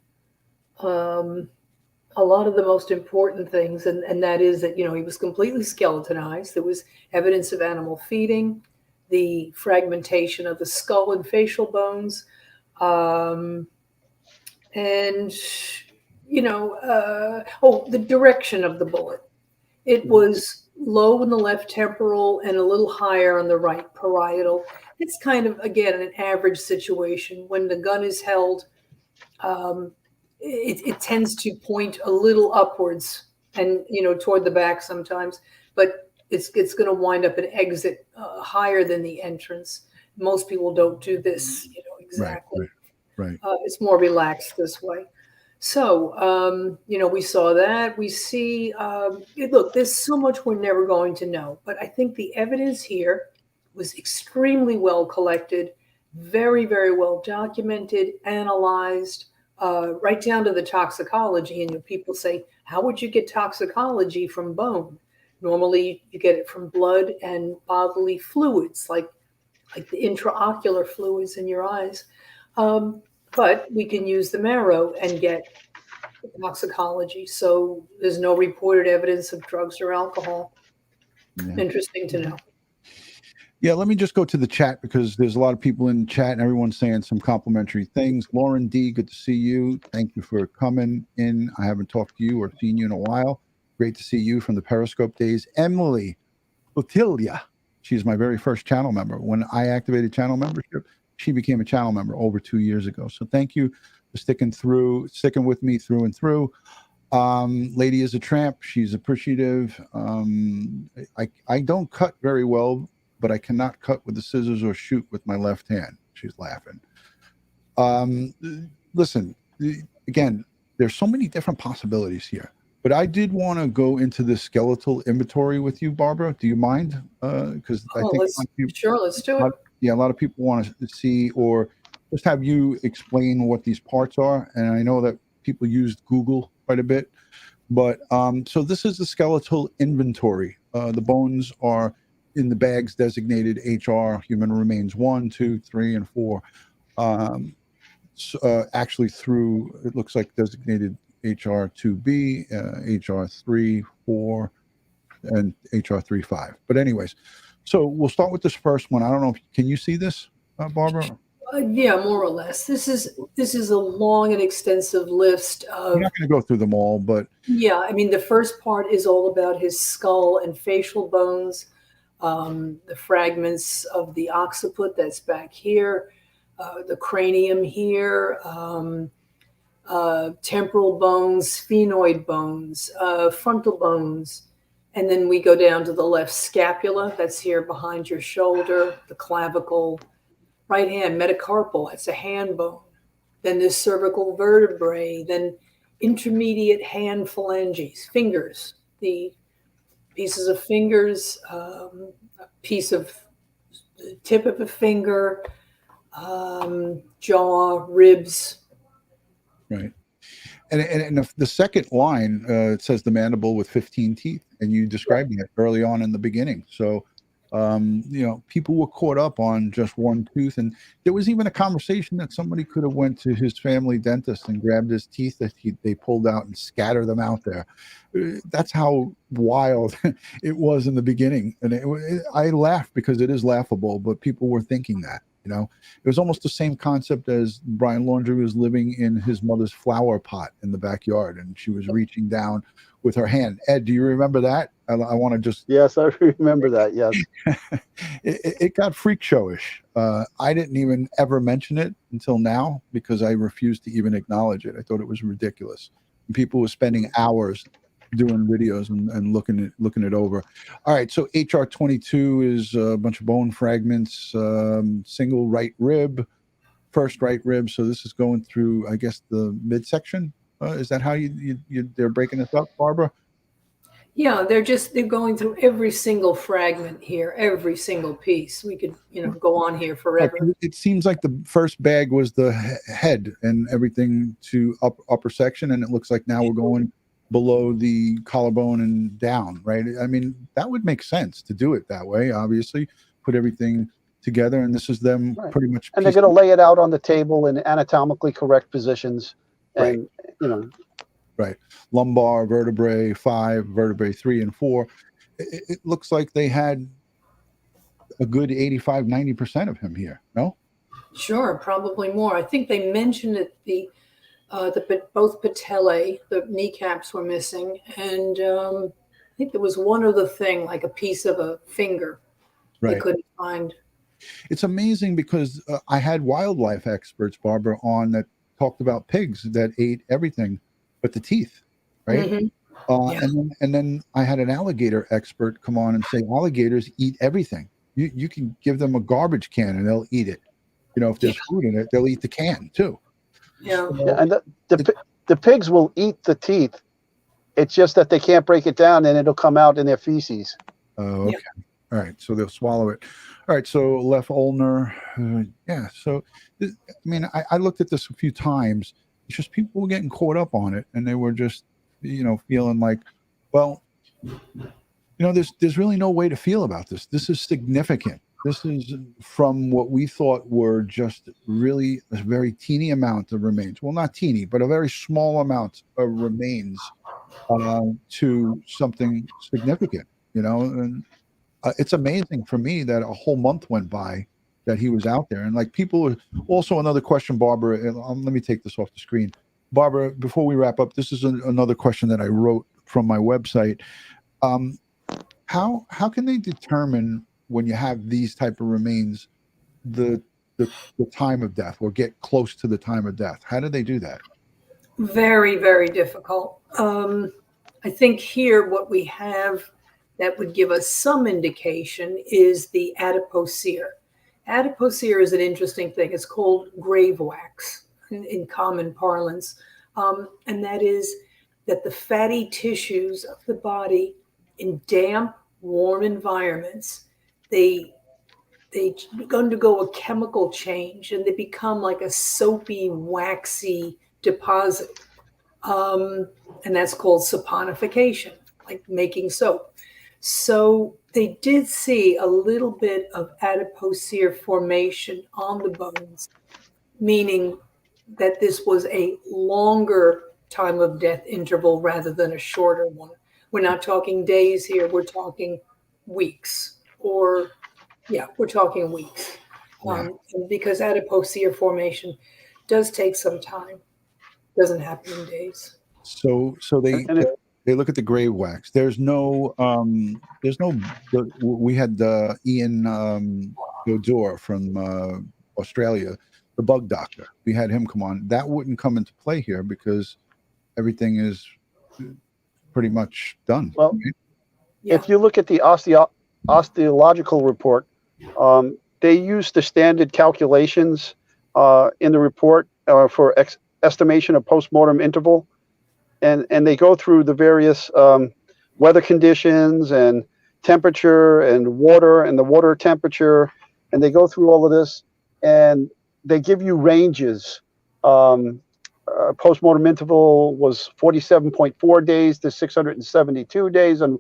Speaker 3: a lot of the most important things, and that is that, he was completely skeletonized. There was evidence of animal feeding, the fragmentation of the skull and facial bones, and, the direction of the bullet. It was low in the left temporal and a little higher on the right parietal. It's kind of, again, an average situation. When the gun is held, it tends to point a little upwards and, toward the back sometimes, but it's going to wind up an exit higher than the entrance. Most people don't do this, exactly.
Speaker 1: Right.
Speaker 3: It's more relaxed this way. So, we saw that. We see, look, there's so much we're never going to know, but I think the evidence here was extremely well collected, very, very well documented, analyzed, right down to the toxicology. And people say, how would you get toxicology from bone? Normally, you get it from blood and bodily fluids, like the intraocular fluids in your eyes. But we can use the marrow and get toxicology. So there's no reported evidence of drugs or alcohol. Yeah. Interesting to know.
Speaker 1: Yeah, let me just go to the chat because there's a lot of people in the chat and everyone's saying some complimentary things. Lauren D., good to see you. Thank you for coming in. I haven't talked to you or seen you in a while. Great to see you from the Periscope days. Emily Botilia, she's my very first channel member. When I activated channel membership, she became a channel member over 2 years ago. So thank you for sticking with me through and through. Lady is a tramp. She's appreciative. I don't cut very well, but I cannot cut with the scissors or shoot with my left hand. She's laughing. Listen, again, there's so many different possibilities here, but I did want to go into the skeletal inventory with you, Barbara. Do you mind? Because I think
Speaker 3: let's do it.
Speaker 1: A lot of people want to see or just have you explain what these parts are. And I know that people used Google quite a bit, but so this is the skeletal inventory. The bones are in the bags designated HR, human remains 1, 2, 3, and 4. Actually, through it looks like designated HR 2B, HR 3, 4, and HR 3.5. But anyways, so we'll start with this first one. I don't know if can you see this, Barbara?
Speaker 3: Yeah, more or less. This is a long and extensive list of.
Speaker 1: We're not going to go through them all, but
Speaker 3: yeah, I mean the first part is all about his skull and facial bones, the fragments of the occiput that's back here, the cranium here, temporal bones, sphenoid bones, frontal bones. And then we go down to the left scapula, that's here behind your shoulder, the clavicle, right hand metacarpal, that's a hand bone. Then this cervical vertebrae, then intermediate hand phalanges, fingers, the pieces of fingers, a piece of the tip of a finger, jaw, ribs.
Speaker 1: right. And the second line, it says the mandible with 15 teeth, and you describing it early on in the beginning. So, people were caught up on just one tooth, and there was even a conversation that somebody could have went to his family dentist and grabbed his teeth that they pulled out and scattered them out there. That's how wild it was in the beginning, and I laugh because it is laughable, but people were thinking that. It was almost the same concept as Brian Laundrie was living in his mother's flower pot in the backyard, and she was reaching down with her hand. Ed, do you remember that? I want to just.
Speaker 2: Yes, I remember that. Yes.
Speaker 1: It got freak showish. I didn't even ever mention it until now because I refused to even acknowledge it. I thought it was ridiculous. And people were spending hours doing videos and looking it over. All right, so HR 22 is a bunch of bone fragments, single right rib, first right rib. So this is going through, I guess, the midsection. Is that how they're breaking this up, Barbara?
Speaker 3: Yeah, they're going through every single fragment here, every single piece. We could, go on here forever.
Speaker 1: It seems like the first bag was the head and everything to upper section, and it looks like now we're going below the collarbone and down, right? I mean, that would make sense to do it that way, obviously, put everything together, and this is them pretty much.
Speaker 2: And they're going to lay it out on the table in anatomically correct positions. And,
Speaker 1: Right. Lumbar vertebrae 5, vertebrae 3 and 4. It looks like they had a good 85-90% of him here, no?
Speaker 3: Sure, probably more. I think they mentioned that both patellae, the kneecaps were missing, and I think there was one other thing, like a piece of a finger they couldn't find.
Speaker 1: It's amazing because I had wildlife experts, Barbara, on that talked about pigs that ate everything but the teeth, right? Mm-hmm. And then I had an alligator expert come on and say alligators eat everything. You can give them a garbage can and they'll eat it. If there's food in it, they'll eat the can too.
Speaker 3: Yeah,
Speaker 2: and the pigs will eat the teeth. It's just that they can't break it down, and it'll come out in their feces.
Speaker 1: Oh, okay. All right, so they'll swallow it. All right, so left ulnar. So I looked at this a few times. It's just people were getting caught up on it, and they were just, feeling like, well, there's really no way to feel about this. This is significant. This is from what we thought were just really a very teeny amount of remains. Well, not teeny, but a very small amount of remains to something significant, and it's amazing for me that a whole month went by that he was out there. And like people also another question, Barbara, let me take this off the screen. Barbara, before we wrap up, this is another question that I wrote from my website. How can they determine when you have these type of remains, the time of death or get close to the time of death? How do they do that?
Speaker 3: Very, very difficult. I think here what we have that would give us some indication is the adipocere. Adipocere is an interesting thing. It's called grave wax in common parlance. And that is that the fatty tissues of the body in damp, warm environments, they undergo a chemical change and they become like a soapy, waxy deposit. And that's called saponification, like making soap. So they did see a little bit of adipocere formation on the bones, meaning that this was a longer time of death interval rather than a shorter one. We're not talking days here, we're talking weeks, or yeah, we're talking weeks. And because adipocere formation does take some time, doesn't happen in days.
Speaker 1: So
Speaker 2: And it,
Speaker 1: they look at the grave wax. There's no we had Ian Godor from Australia, the bug doctor. We had him come on. That wouldn't come into play here because everything is pretty much done.
Speaker 2: well,
Speaker 1: right?
Speaker 3: Yeah.
Speaker 2: if you look at the osteological report, they use the standard calculations in the report for estimation of postmortem interval, and they go through the various weather conditions and temperature and the water temperature, and they go through all of this, and they give you ranges. Postmortem interval was 47.4 days to 672 days, and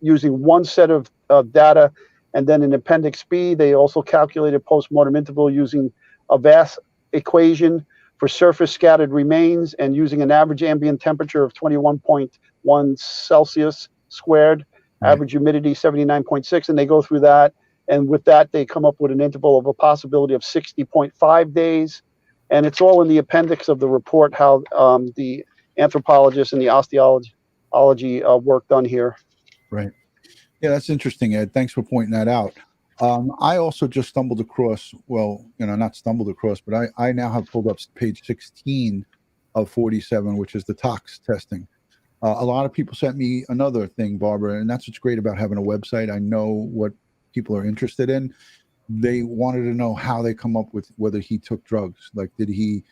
Speaker 2: using one set of data. And then in Appendix B, they also calculated postmortem interval using a VAS equation for surface scattered remains and using an average ambient temperature of 21.1 Celsius squared, average humidity 79.6, and they go through that. And with that, they come up with an interval of a possibility of 60.5 days. And it's all in the appendix of the report how the anthropologist and the osteology work done here.
Speaker 1: Right. Yeah, that's interesting, Ed. Thanks for pointing that out. I also just stumbled across, well, not stumbled across, but I now have pulled up page 16 of 47, which is the tox testing. A lot of people sent me another thing, Barbara, and that's what's great about having a website. I know what people are interested in. They wanted to know how they come up with whether he took drugs. Like, did he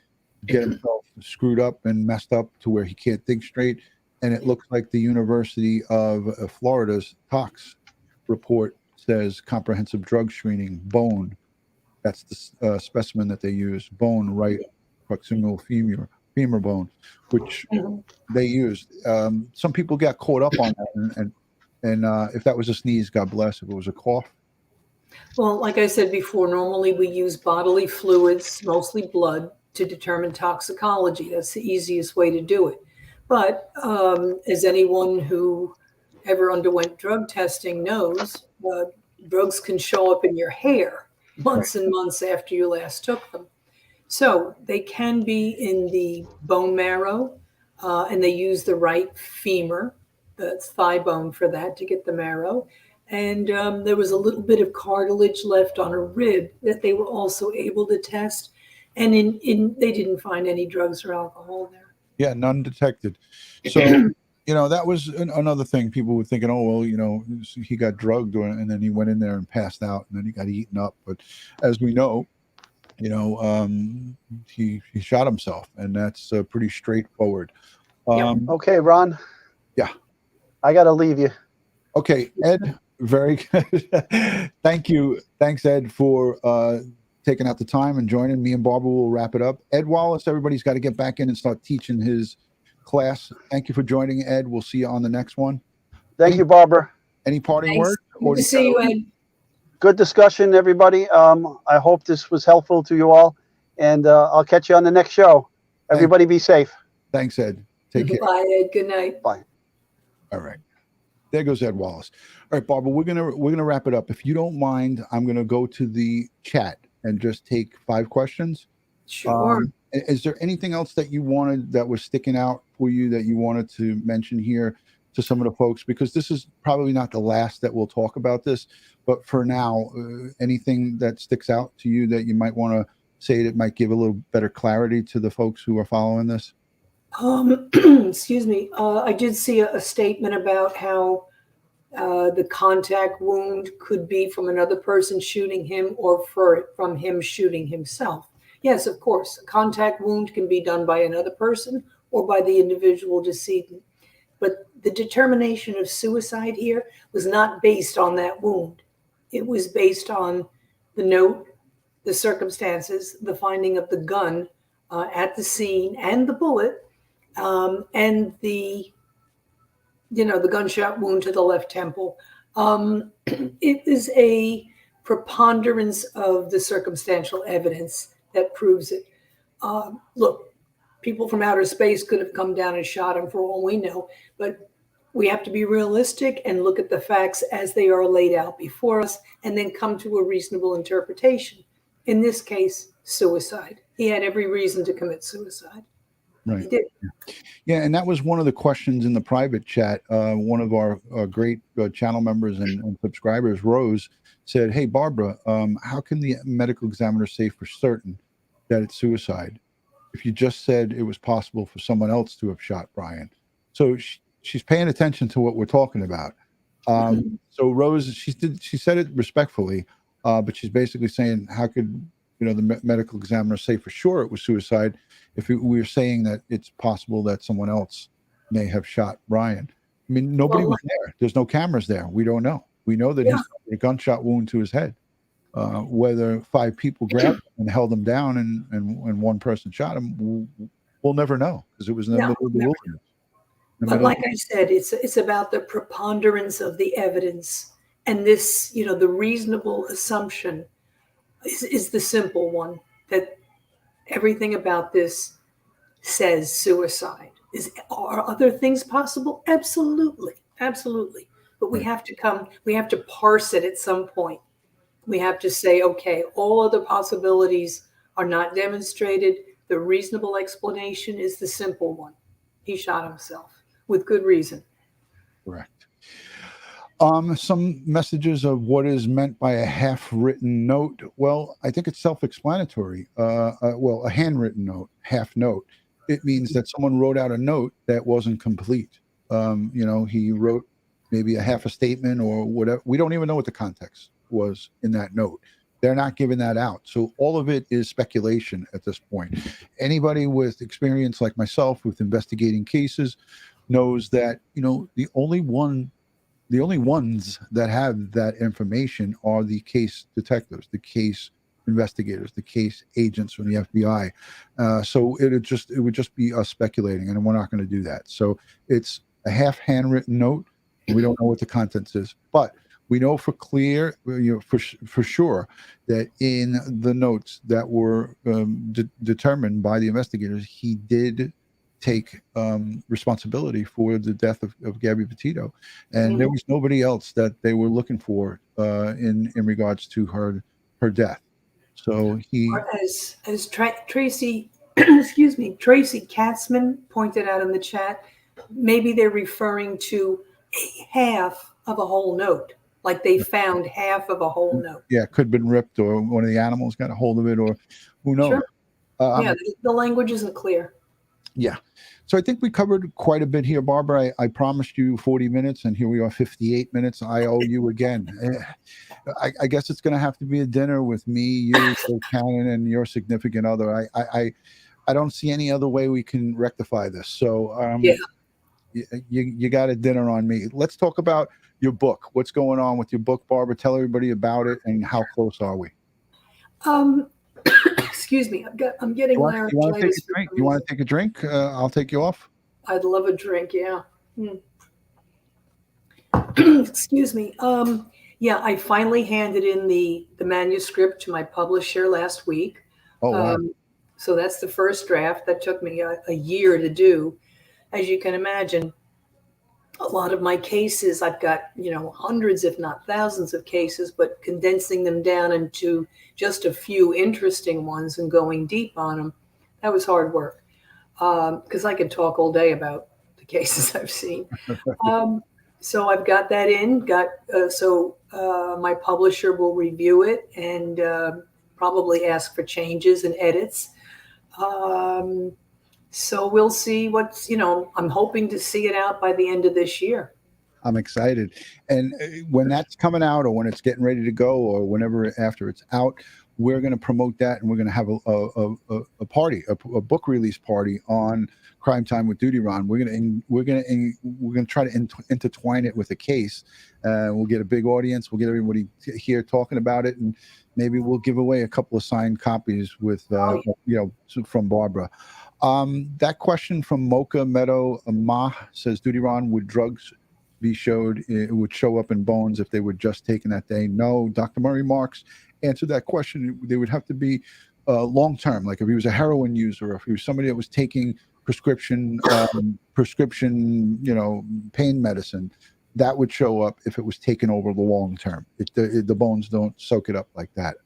Speaker 1: get himself screwed up and messed up to where he can't think straight? And it looks like the University of Florida's tox report says comprehensive drug screening, bone. That's the specimen that they use, bone, right proximal femur bone, which they used. Some people got caught up on that, and if that was a sneeze, God bless. If it was a cough.
Speaker 3: Well, like I said before, normally we use bodily fluids, mostly blood, to determine toxicology. That's the easiest way to do it. But as anyone who ever underwent drug testing knows, drugs can show up in your hair months and months after you last took them. So they can be in the bone marrow, and they use the right femur, the thigh bone, for that to get the marrow. And there was a little bit of cartilage left on a rib that they were also able to test. And they didn't find any drugs or alcohol there.
Speaker 1: Yeah, none detected. So, that was another thing. People were thinking, oh, well, he got drugged, and then he went in there and passed out, and then he got eaten up. But as we know, he shot himself, and that's pretty straightforward.
Speaker 2: Okay, Ron.
Speaker 1: Yeah.
Speaker 2: I got to leave you.
Speaker 1: Okay, Ed, very good. Thank you. Thanks, Ed, for taking out the time and joining me, and Barbara will wrap it up. Ed Wallace, everybody's got to get back in and start teaching his class. Thank you for joining, Ed. We'll see you on the next one.
Speaker 2: Thank you, Barbara.
Speaker 1: Any parting words?
Speaker 3: Good to see you, Ed.
Speaker 2: Good discussion, everybody. I hope this was helpful to you all, and I'll catch you on the next show. Everybody be safe.
Speaker 1: Thanks, Ed. Take care.
Speaker 3: Bye, Ed. Good night.
Speaker 2: Bye.
Speaker 1: All right. There goes Ed Wallace. All right, Barbara, we're gonna wrap it up. If you don't mind, I'm gonna go to the chat and just take 5 questions.
Speaker 3: Sure.
Speaker 1: Is there anything else that you wanted that was sticking out for you that you wanted to mention here to some of the folks? Because this is probably not the last that we'll talk about this, but for now, anything that sticks out to you that you might want to say that might give a little better clarity to the folks who are following this?
Speaker 3: Excuse me. I did see a statement about how the contact wound could be from another person shooting him or from him shooting himself. Yes, of course. A contact wound can be done by another person or by the individual decedent. But the determination of suicide here was not based on that wound. It was based on the note, the circumstances, the finding of the gun at the scene and the bullet, and the the gunshot wound to the left temple. It is a preponderance of the circumstantial evidence that proves it. Look, people from outer space could have come down and shot him for all we know, but we have to be realistic and look at the facts as they are laid out before us and then come to a reasonable interpretation. In this case, suicide. He had every reason to commit suicide.
Speaker 1: Right.
Speaker 3: He did.
Speaker 1: Yeah, and that was one of the questions in the private chat. One of our great channel members and subscribers, Rose, said, "Hey, Barbara, how can the medical examiner say for certain that it's suicide if you just said it was possible for someone else to have shot Brian?" So she's paying attention to what we're talking about. So Rose, she said it respectfully, but she's basically saying, how could the medical examiner say for sure it was suicide if we were saying that it's possible that someone else may have shot Brian? I mean, nobody was there. There's no cameras there. We don't know. We know that he's got a gunshot wound to his head. Whether 5 people grabbed him and held him down and one person shot him, we'll never know, because it was in the middle of the wilderness.
Speaker 3: But like I said, it's about the preponderance of the evidence, and this, the reasonable assumption is the simple one, that everything about this says suicide. Are other things possible? Absolutely, absolutely. But we have to parse it at some point. We have to say, okay, all other possibilities are not demonstrated. The reasonable explanation is the simple one. He shot himself with good reason.
Speaker 1: Correct. Some messages of what is meant by a half-written note. Well, I think it's self-explanatory. A handwritten note, half note. It means that someone wrote out a note that wasn't complete. He wrote maybe a half a statement or whatever. We don't even know what the context was in that note. They're not giving that out. So all of it is speculation at this point. Anybody with experience like myself with investigating cases knows that, the only ones that have that information are the case detectives, the case investigators, the case agents from the FBI. So it would just be us speculating, and we're not going to do that. So it's a half handwritten note. We don't know what the contents is, but we know for sure that in the notes that were determined by the investigators, he did take responsibility for the death of Gabby Petito, and there was nobody else that they were looking for in regards to her death. So
Speaker 3: as Tracy, excuse me, Tracy Katzman pointed out in the chat, maybe they're referring to half of a whole note, like they found half of a whole note.
Speaker 1: Yeah, it could have been ripped, or one of the animals got a hold of it, or who knows.
Speaker 3: Sure. The language isn't clear.
Speaker 1: Yeah. So I think we covered quite a bit here, Barbara. I promised you 40 minutes, and here we are, 58 minutes. I owe you again. I guess it's going to have to be a dinner with me, you, Cannon, and your significant other. I don't see any other way we can rectify this. So you got a dinner on me. Let's talk about your book. What's going on with your book, Barbara? Tell everybody about it, and how close are we?
Speaker 3: Excuse me, I'm getting laryngitis.
Speaker 1: You want to take a drink? I'll take you off.
Speaker 3: I'd love a drink. Yeah. Excuse me. I finally handed in the manuscript to my publisher last week.
Speaker 1: Oh, wow.
Speaker 3: So that's the first draft. That took me a year to do. As you can imagine, a lot of my cases, I've got, hundreds, if not thousands of cases, but condensing them down into just a few interesting ones and going deep on them, that was hard work. Because I could talk all day about the cases I've seen. So I've got that in, my publisher will review it and probably ask for changes and edits. So we'll see I'm hoping to see it out by the end of this year.
Speaker 1: I'm excited. And when that's coming out, or when it's getting ready to go, or whenever after it's out, we're going to promote that, and we're going to have a party, a book release party on Crime Time with DutyRon. We're going to try to intertwine it with a case. We'll get a big audience. We'll get everybody here talking about it, and maybe we'll give away a couple of signed copies with from Barbara. That question from Mocha Meadow Ma says, DutyRon, would drugs be showed, it would show up in bones if they were just taken that day. No, Dr. Murray Marks answered that question. They would have to be long term, like if he was a heroin user, or if he was somebody that was taking prescription, pain medicine, that would show up if it was taken over the long term. The bones don't soak it up like that.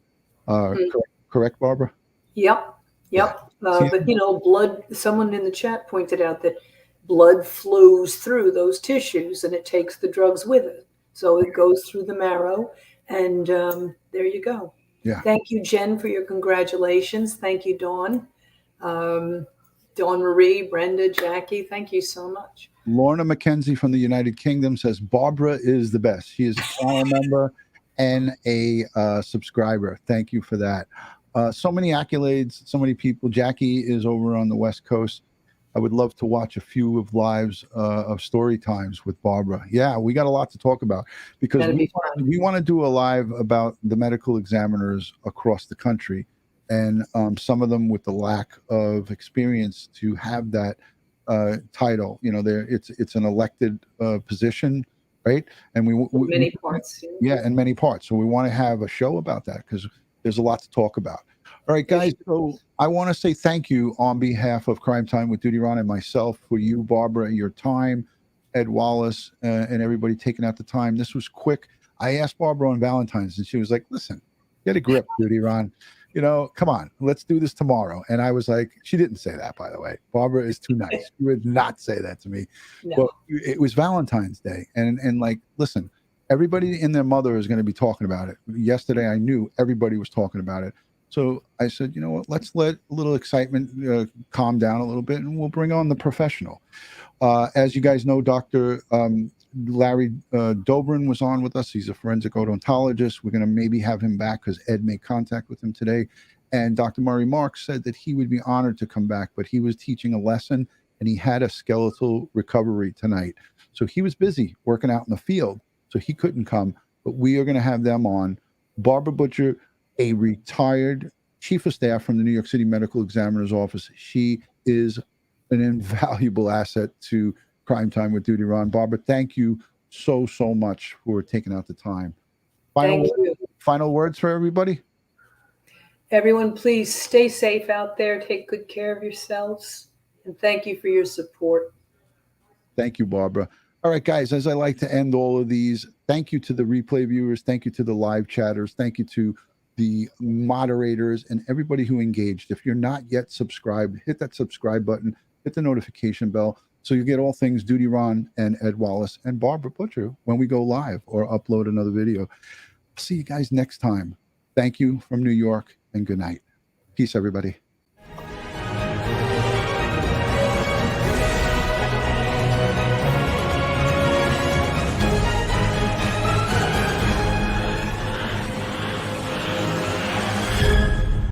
Speaker 1: Correct, Barbara?
Speaker 3: Yep.
Speaker 1: Yeah.
Speaker 3: But blood, someone in the chat pointed out that blood flows through those tissues and it takes the drugs with it. So it goes through the marrow, and there you go.
Speaker 1: Yeah.
Speaker 3: Thank you, Jen, for your congratulations. Thank you, Dawn. Dawn Marie, Brenda, Jackie, thank you so much.
Speaker 1: Lorna McKenzie from the United Kingdom says Barbara is the best. She is a channel member and a subscriber. Thank you for that. So many accolades, so many people. Jackie is over on the West Coast. I would love to watch a few of lives of story times with Barbara. Yeah, we got a lot to talk about, because we want to do a live about the medical examiners across the country, and some of them with the lack of experience to have that title. It's an elected position, right? And we
Speaker 3: many parts.
Speaker 1: Yeah, in many parts. So we want to have a show about that, because there's a lot to talk about. All right, guys. So I want to say thank you on behalf of Crime Time with DutyRon and myself for you, Barbara, your time, Ed Wallace, and everybody taking out the time. This was quick. I asked Barbara on Valentine's, and she was like, "Listen, get a grip, DutyRon. Come on, let's do this tomorrow." And I was like, she didn't say that, by the way. Barbara is too nice. She would not say that to me. No. But it was Valentine's Day, and like, listen, everybody and their mother is going to be talking about it. Yesterday, I knew everybody was talking about it. So I said, you know what, let's let a little excitement calm down a little bit, and we'll bring on the professional. As you guys know, Dr. Larry Dobrin was on with us. He's a forensic odontologist. We're going to maybe have him back because Ed made contact with him today. And Dr. Murray Marks said that he would be honored to come back, but he was teaching a lesson, and he had a skeletal recovery tonight. So he was busy working out in the field, so he couldn't come. But we are going to have them on. Barbara Butcher, a retired chief of staff from the New York City Medical Examiner's Office. She is an invaluable asset to Crime Time with DutyRon. Barbara, thank you so much for taking out the time. Final words for everybody?
Speaker 3: Everyone, please stay safe out there. Take good care of yourselves. And thank you for your support.
Speaker 1: Thank you, Barbara. All right, guys, as I like to end all of these, thank you to the replay viewers. Thank you to the live chatters. Thank you to the moderators and everybody who engaged. If you're not yet subscribed, hit that subscribe button, hit the notification bell, so you get all things DutyRon and Ed Wallace and Barbara Butcher when we go live or upload another video. See you guys next time. Thank you from New York, and good night. Peace, everybody.